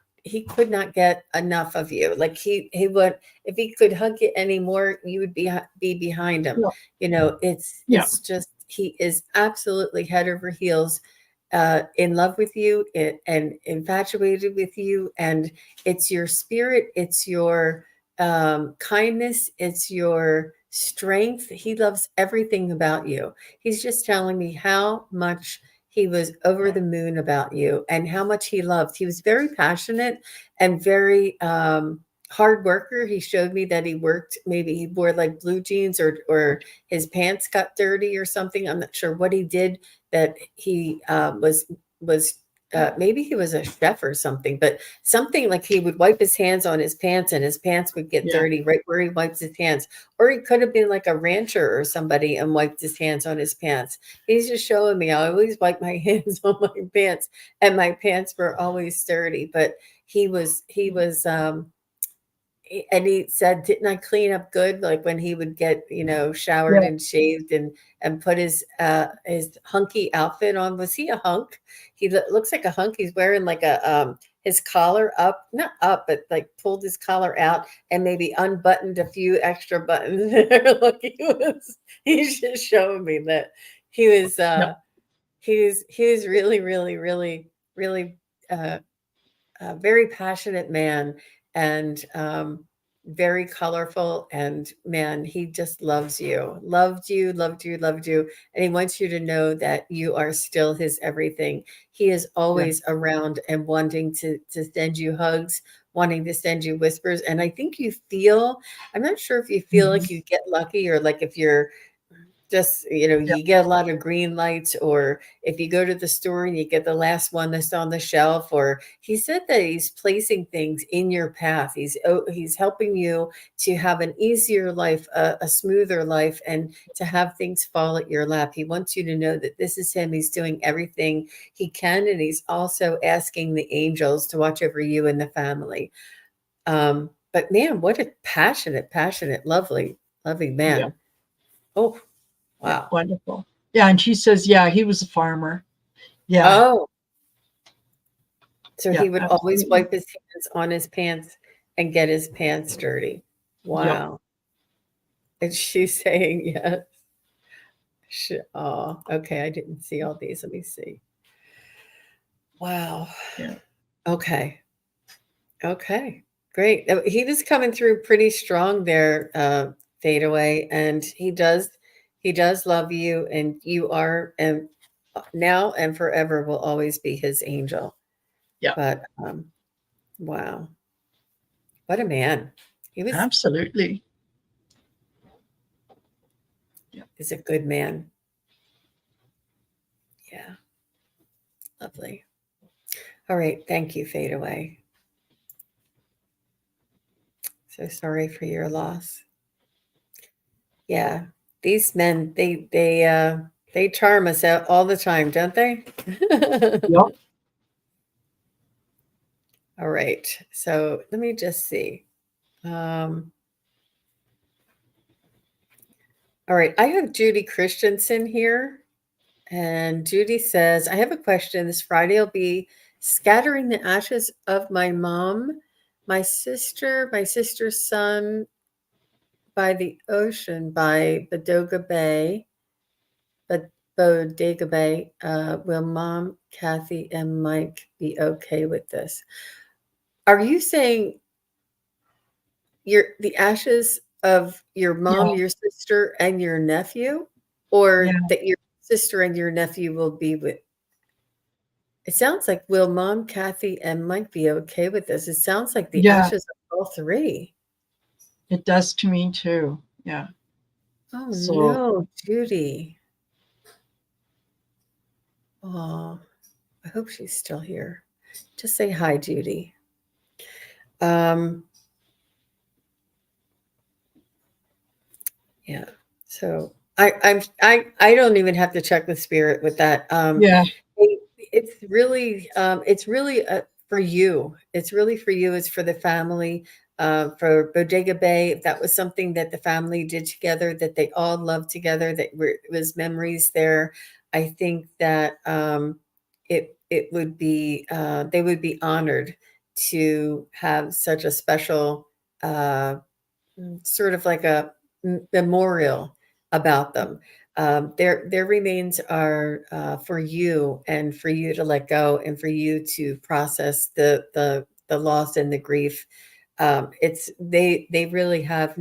get enough of you. Like he would, if he could hug you anymore, you would be behind him. Yeah. You know, Yeah. it's just he is absolutely head over heels in love with you and infatuated with you. And it's your spirit, it's your kindness, it's your strength. He loves everything about you. He's just telling me how much he was over the moon about you and how much he loved. He was very passionate and very hard worker. He showed me that he worked, maybe he wore like blue jeans or his pants got dirty or something. I'm not sure what he did, that he was maybe he was a chef or something, but something like he would wipe his hands on his pants and his pants would get Yeah. dirty right where he wipes his hands. Or he could have been like a rancher or somebody and wiped his hands on his pants. He's just showing me I always wipe my hands on my pants, and my pants were always dirty. But and he said, "Didn't I clean up good?" Like when he would get, showered Yeah. and shaved and put his hunky outfit on. Was he a hunk? He looks like a hunk. He's wearing like a his collar up, not up, but like pulled his collar out and maybe unbuttoned a few extra buttons there. Like he's just showing me that he was Yep. he was really, really, really, really uh, a very passionate man, and very colorful. And man, he just loves you, loved you, loved you, loved you. And he wants you to know that you are still his everything. He is Yeah. always around and wanting to send you hugs, wanting to send you whispers. And I think you feel, I'm not sure if you feel Mhm. like you get lucky, or like if you're just, Yep. you get a lot of green lights, or if you go to the store and you get the last one that's on the shelf. Or he said that he's placing things in your path. He's helping you to have an easier life, a smoother life, and to have things fall at your lap. He wants you to know that this is him. He's doing everything he can, and he's also asking the angels to watch over you and the family. But man, what a passionate, lovely Yeah. man. Oh, Yeah. wow. Wonderful. Yeah. And she says, yeah, he was a farmer. Yeah. Oh, so Yeah. he would always Absolutely. wipe his hands on his pants and get his pants dirty. Yep. Wow. And she's saying yes. Oh, okay. I didn't see all these. Let me see. Wow. Yeah. Okay. Okay. Great. He was coming through pretty strong there, Fade Away, and he does love you, and you are, and now and forever will always be his angel. Yeah. But wow, what a man! He was Absolutely. Yeah. is a good man. Yeah, lovely. All right, thank you, Fade Away. So sorry for your loss. Yeah, these men, they charm us out all the time, don't they? Yep. All right, so let me just see. Um, all right, I have Judy Christensen here. And Judy says, I have a question. This Friday I'll be scattering the ashes of my mom, my sister's son by the ocean by but Bodega Bay. Will mom, Kathy, and Mike be okay with this? Are you saying the ashes of your Yeah. mom, your sister, and your nephew? Yeah. Or that your sister and your nephew will be with? It sounds like, will mom, Kathy, and Mike be okay with this? It sounds like the Yeah. ashes of all three. It does to me too. Yeah. Oh So, no, Judy. Oh, I hope she's still here. Just say hi, Judy. Um, yeah. So I don't even have to check with spirit with that. yeah. It- it's really for you. It's really for you. It's for the family. For Bodega Bay, if that was something that the family did together, that they all loved together, that it was memories there. I think that it would be they would be honored to have such a special sort of like a memorial about them. Their remains are for you, and for you to let go, and for you to process the loss and the grief. It's they really have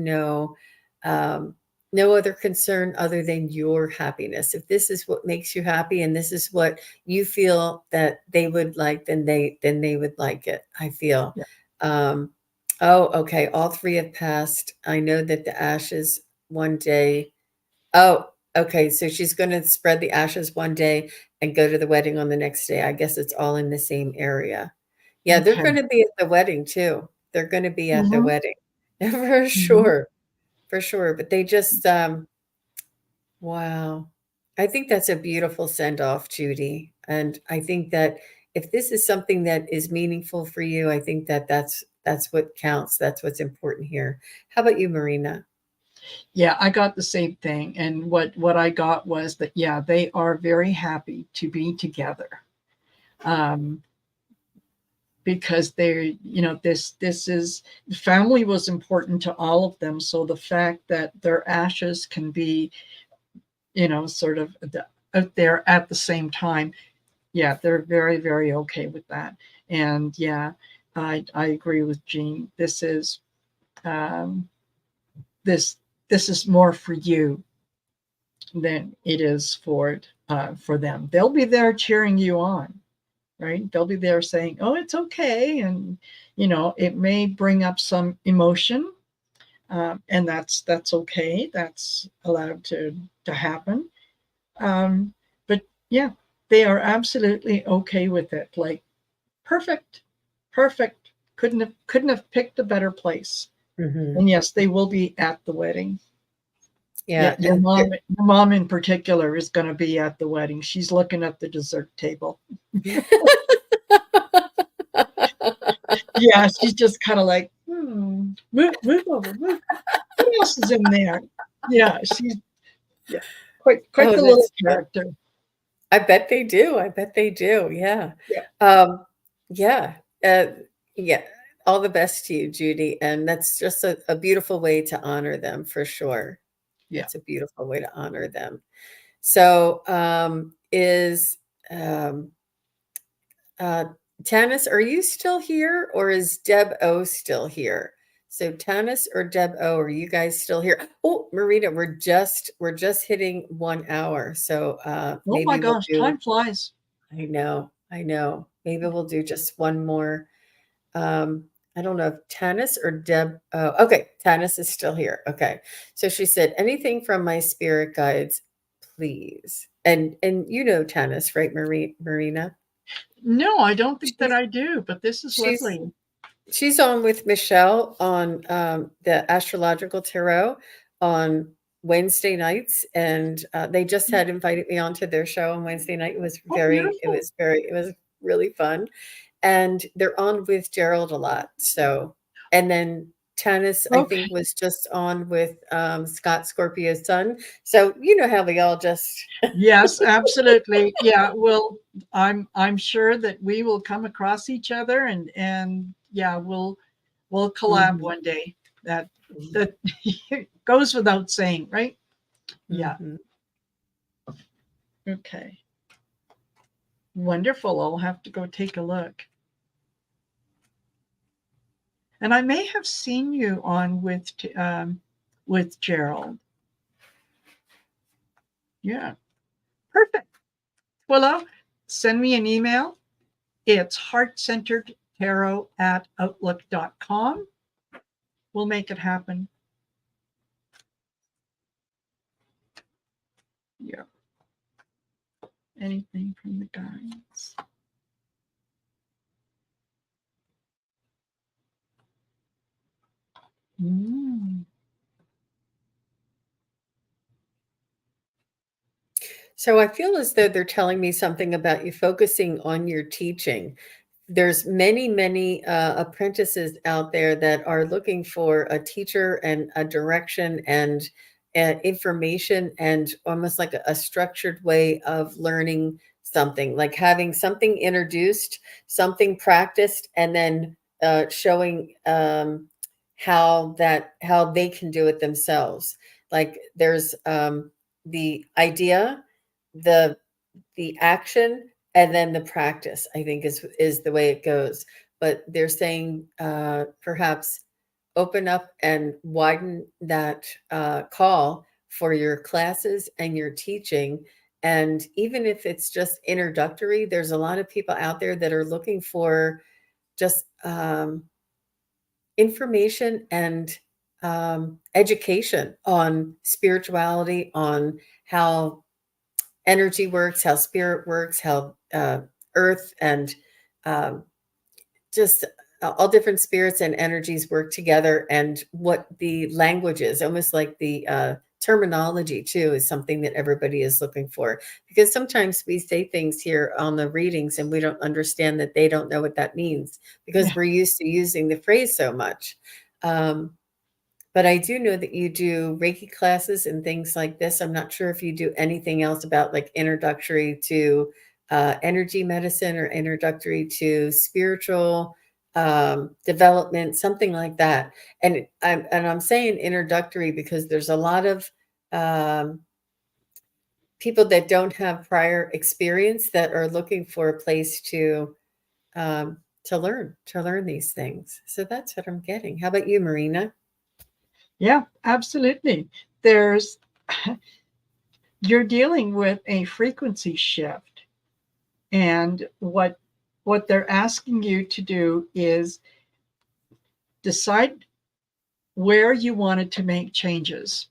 um, no other concern other than your happiness. If this is what makes you happy, and this is what you feel that they would like, then they would like it. I feel. Yeah. Um, Oh, okay. All three have passed. I know that the ashes one day. Oh, okay. So she's going to spread the ashes one day and go to the wedding on the next day. I guess it's all in the same area. Yeah, they're Okay. going to be at the wedding too. They're going to be at the Hmm. wedding for Hmm. sure, for sure. But they just, wow. I think that's a beautiful send off, Judy. And I think that if this is something that is meaningful for you, I think that that's what counts. That's what's important here. How about you, Marina? Yeah, I got the same thing. And what I got was that, yeah, they are very happy to be together. Um, because they're, this is, family was important to all of them. So the fact that their ashes can be, sort of out there at the same time, yeah, they're very, very okay with that. And yeah, I agree with Jean. This is this is more for you than it is for them. They'll be there cheering you on, right? They'll be there saying, "Oh, it's okay," and it may bring up some emotion, and that's okay. That's allowed to happen. But yeah, they are absolutely okay with it. Like, perfect, perfect. Couldn't have picked a better place. Mm-hmm. And yes, they will be at the wedding. Yeah, Yeah. your mom in particular is going to be at the wedding. She's looking at the dessert table. Yeah, she's just kind of like, move over, move. What else is in there? Yeah, she's quite Oh, the little that's fun. character. I bet they do. I bet they do. Yeah. Yeah. Yeah. Uh, yeah. All the best to you, Judy. And that's just a beautiful way to honor them for sure. Yeah. It's a beautiful way to honor them. So, is um, uh, Tanis, are you still here or is Deb O still here? So Tanis or Deb O, are you guys still here? Oh, Marita, we're just hitting 1 hour. So Oh my maybe we'll gosh, do, time flies. I know, I know. Maybe we'll do just one more. Um, I don't know if Tanis or Deb. Oh, okay, Tanis is still here. Okay, so she said, "Anything from my spirit guides, please." And Tanis, right, Marina? No, I don't think that She's I do, but this is she's lovely. she's on with Michelle on the astrological tarot on Wednesday nights, and they just had invited me onto their show on Wednesday night. Oh, beautiful. It was really fun, and they're on with Gerald a lot. So, and then Tanis, I think, Okay. was just on with Scott Scorpio's son. So you know how we all just Yes, absolutely. Yeah, well, I'm sure that we will come across each other, and yeah, we'll collab Mhm, one day. That mhm, that goes without saying, right? Yeah. mhm. Okay. Wonderful. I'll have to go take a look. And I may have seen you on with Gerald. Yeah. Perfect. Well, send me an email. It's heartcenteredtarot@outlook.com. We'll make it happen. Yeah. Anything from the guides. Mm. So I feel as though they're telling me something about you focusing on your teaching. There's many apprentices out there that are looking for a teacher and a direction and information and almost like a structured way of learning something, like having something introduced, something practiced, and then showing how they can do it themselves. Like there's the idea, the action, and then the practice, I think, is the way it goes. But they're saying perhaps open up and widen that call for your classes and your teaching. And even if it's just introductory, there's a lot of people out there that are looking for just information and education on spirituality, on how energy works, how spirit works, how earth and um, just all different spirits and energies work together, and what the language is, almost like the terminology too, is something that everybody is looking for. Because sometimes we say things here on the readings and we don't understand that they don't know what that means because Yeah. we're used to using the phrase so much. Um, but I do know that you do Reiki classes and things like this. I'm not sure if you do anything else about like introductory to energy medicine or introductory to spiritual development, something like that. And I'm saying introductory because there's a lot of people that don't have prior experience that are looking for a place to learn these things. So that's what I'm getting. How about you, Marina? Yeah, absolutely. There's you're dealing with a frequency shift, and what they're asking you to do is decide where you wanted to make changes,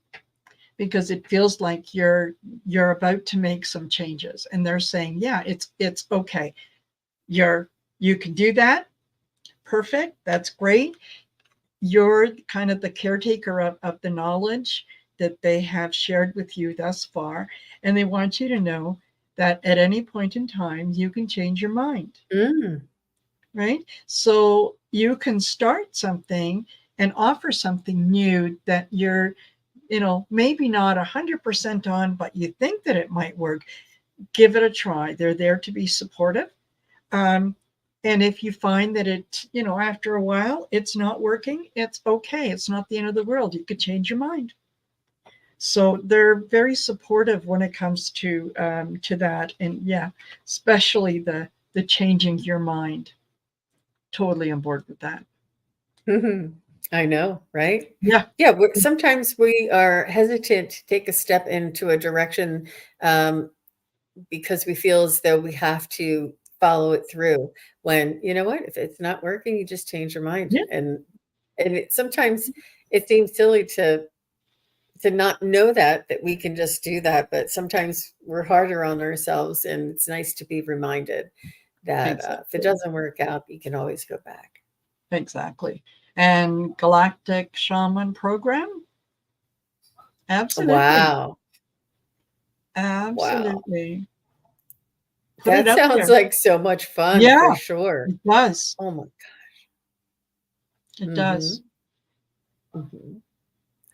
because it feels like you're about to make some changes, and they're saying, yeah, it's okay, you can do that. Perfect, that's great. You're kind of the caretaker of the knowledge that they have shared with you thus far, and they want you to know that at any point in time you can change your mind. Right? So you can start something and offer something new that you're, maybe not 100% on, but you think that it might work. Give it a try. They're there to be supportive. And if you find that after a while it's not working, it's okay. It's not the end of the world. You could change your mind. So they're very supportive when it comes to that. And yeah, especially the changing your mind. Totally on board with that. I know, right? Yeah. Yeah. Sometimes we are hesitant to take a step into a direction because we feel as though we have to follow it through. When you know what, if it's not working, you just change your mind. Yeah. And sometimes it seems silly to not know that we can just do that, but sometimes we're harder on ourselves, and it's nice to be reminded that Exactly. if it doesn't work out, you can always go back. Exactly. And Galactic Shaman Program? Absolutely. Wow. Absolutely. Wow. Put it That up sounds there. like so much fun Yeah, for sure. it does. Oh my It god. does.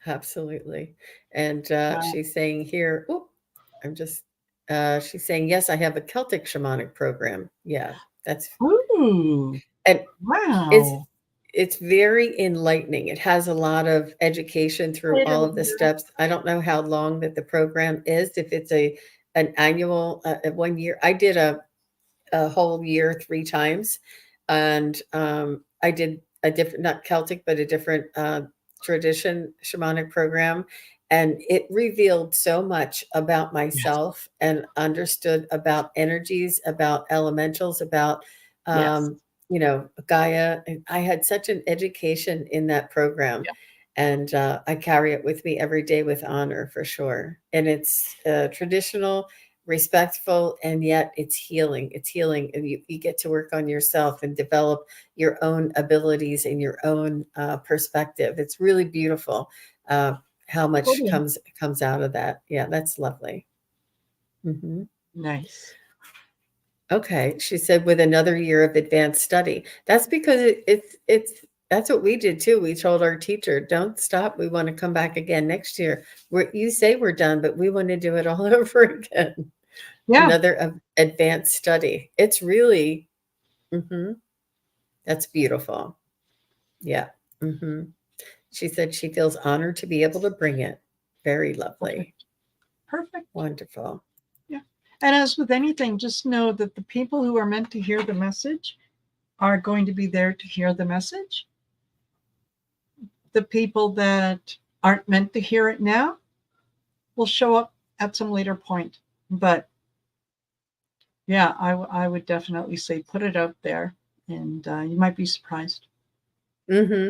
Absolutely. And Yeah. she's saying here, oh, I'm just she's saying, yes, I have a Celtic shamanic program. Yeah, that's Ooh, and it's wow. it's very enlightening. It has a lot of education through Wait a all of the minute. steps. I don't know how long that the program is, if it's an annual 1 year. I did a whole year 3 times, and I did a different, not Celtic, but a different tradition shamanic program, and it revealed so much about Yes. myself and understood about energies, about elementals, about Yes. um, Gaia. And I had such an education in that program, Yeah. and I carry it with me every day with honor for sure. And it's traditional, respectful, and yet it's healing. It's healing, and you get to work on yourself and develop your own abilities and your own perspective. It's really beautiful how much Totally. comes out of that. Yeah, that's lovely. Hmm. Nice. Okay, she said with another year of advanced study. That's because it's that's what we did too. We told our teacher, "Don't stop. We want to come back again next year. You say we're done, but we want to do it all over again." Yeah. Another advanced study. It's really, that's beautiful. Yeah. hmm She said she feels honored to be able to bring it. Very lovely. Perfect. Perfect. Wonderful. Yeah. And as with anything, just know that the people who are meant to hear the message are going to be there to hear the message. The people that aren't meant to hear it now will show up at some later point. But yeah, I would definitely say put it out there, and you might be surprised. hmm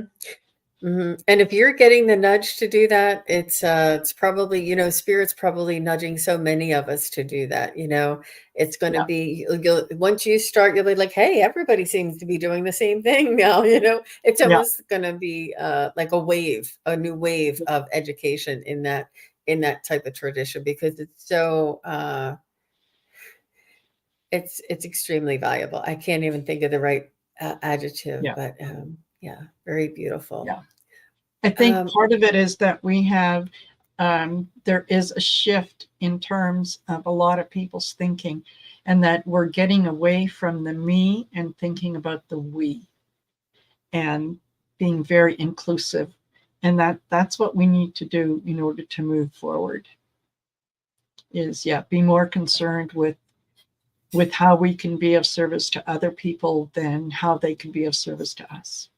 And if you're getting the nudge to do that, it's probably, spirit's probably nudging so many of us to do that. It's going to Yeah. be, once you start, you'll be like, hey, everybody seems to be doing the same thing now. It's Yeah. almost going to be like a new wave of education in that type of tradition, because it's so it's extremely valuable. I can't even think of the right adjective, Yeah. but yeah, very beautiful. Yeah. I think part of it is that we have there is a shift in terms of a lot of people's thinking, and that we're getting away from the me and thinking about the we, and being very inclusive. And that's what we need to do in order to move forward, is be more concerned with how we can be of service to other people than how they can be of service to us.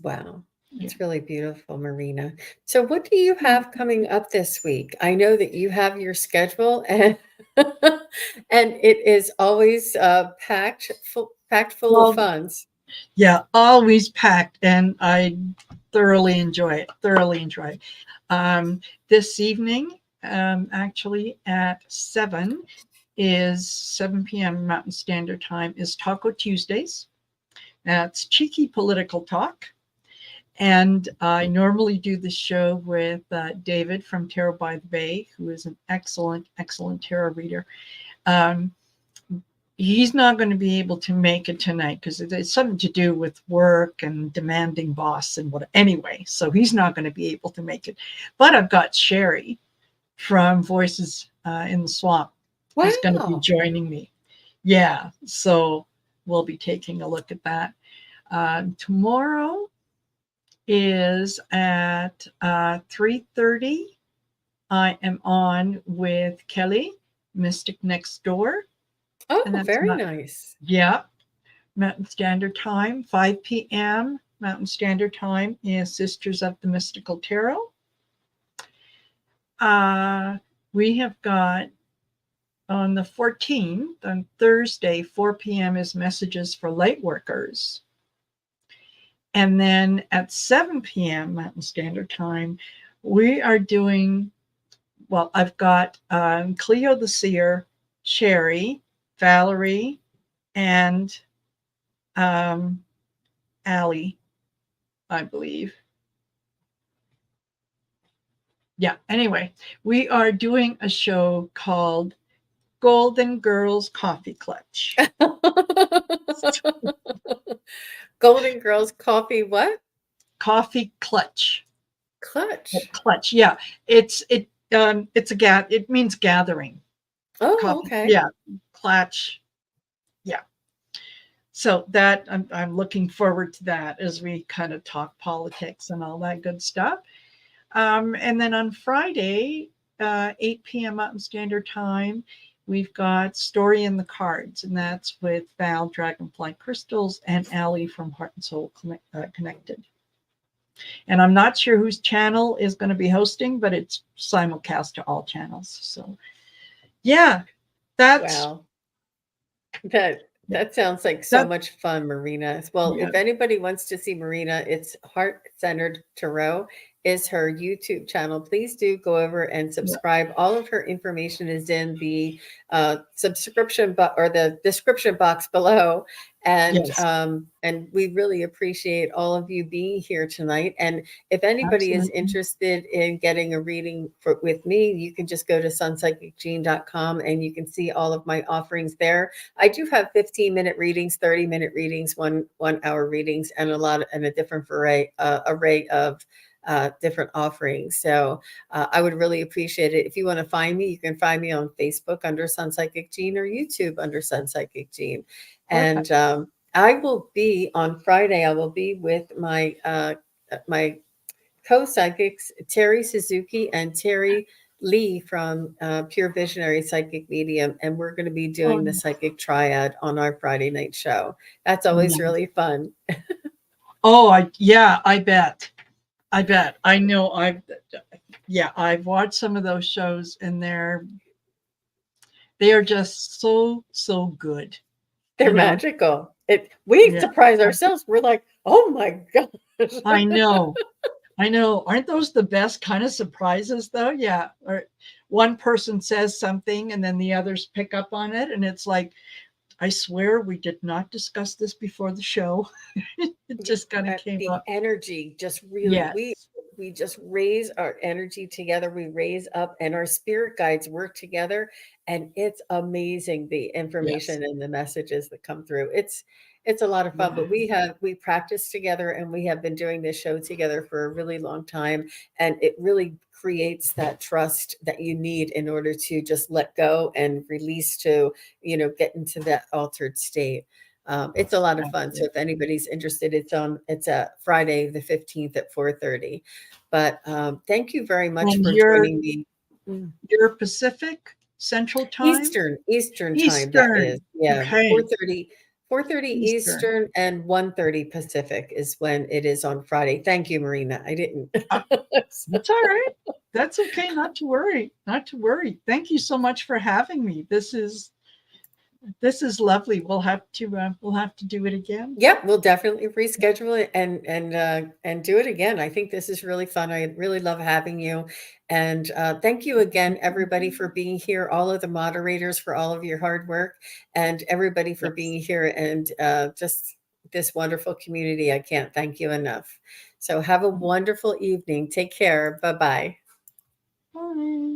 Wow. It's really beautiful, Marina. So what do you have coming up this week? I know that you have your schedule, and and it is always packed full of Well, funds. yeah, always packed, and I thoroughly enjoy it. This evening, actually at 7 p.m. Mountain Standard Time, is Taco Tuesdays. That's cheeky political talk. And I normally do the show with David from Tarot by the Bay, who is an excellent, excellent tarot reader. He's not going to be able to make it tonight because it's something to do with work and demanding boss and what anyway. So he's not going to be able to make it. But I've got Shari from Voices in the Swamp. Wow. Who's going to be joining me. Yeah. So we'll be taking a look at that. Tomorrow is at 3:30. I am on with Kelly, Mystic Next Door. Oh, very nice. Yeah. Mountain Standard Time, 5 p.m. Mountain Standard Time is Sisters of the Mystical Tarot. We have got on the 14th, on Thursday, 4 p.m. is Messages for Lightworkers. And then at 7 p.m. Mountain Standard Time, we are doing, I've got Cleo the Seer, Shari, Valerie, and Aley, I believe. Yeah, anyway, we are doing a show called Golden Girls Coffee Klatch. Golden Girls Coffee what? Coffee Klatch. Clutch. Klatch, yeah. It's it means gathering. Oh, Coffee. Okay. Yeah, Klatch. Yeah. So that I'm looking forward to that as we kind of talk politics and all that good stuff. And then on Friday, 8 p.m. Mountain Standard Time, we've got Story in the Cards, and that's with Val, Dragonfly Crystals, and Aley from Heart and Soul Connected. And I'm not sure whose channel is going to be hosting, but it's simulcast to all channels. So, yeah, that's... Wow. That sounds like so much fun, Marina. Well, if anybody wants to see Marina, it's Heart Centered Tarot is her YouTube channel. Please do go over and subscribe. All of her information is in the subscription or the description box below. And and we really appreciate all of you being here tonight. And if anybody is interested in getting a reading with me, you can just go to SunPsychicJean.com and you can see all of my offerings there. I do have 15-minute readings, 30-minute readings, 1 hour readings, and a different array of different offerings. So I would really appreciate it. If you want to find me, you can find me on Facebook under SunPsychic Jean or YouTube under SunPsychic Jean. And I will be on Friday. I will be with my my co-psychics, Terry Suzuki and Terry Lee from Pure Visionary Psychic Medium, and we're going to be doing the Psychic Triad on our Friday night show. That's always really fun. I bet. I know. I've watched some of those shows, and they are just so good. They're magical. We surprise ourselves. We're like, oh my gosh. I know. Aren't those the best kind of surprises, though? Yeah. Or one person says something, and then the others pick up on it, and it's like, I swear we did not discuss this before the show. It just kind of came up. The energy just really, we just raise our energy together. We raise up, and our spirit guides work together, and it's amazing the information and the messages that come through. It's It's a lot of fun, Yeah. but we practice together and we have been doing this show together for a really long time. And it really creates that trust that you need in order to just let go and release to, get into that altered state. It's a lot of fun. So if anybody's interested, it's a Friday the 15th at 4:30. But thank you very much And for joining me. you're Pacific Central Time? Eastern time, that is. Eastern. Yeah, Okay. 4:30 Eastern. Eastern and 1:30 Pacific is when it is on Friday. Thank you, Marina. I didn't. That's all right. That's okay. Not to worry. Not to worry. Thank you so much for having me. This is lovely. We'll have to do it again. Yeah, we'll definitely reschedule it and do it again. I think this is really fun. I really love having you. And thank you again, everybody, for being here, all of the moderators for all of your hard work, and everybody for Yes. being here, and just this wonderful community. I can't thank you enough. So have a wonderful evening. Take care. Bye-bye. Bye.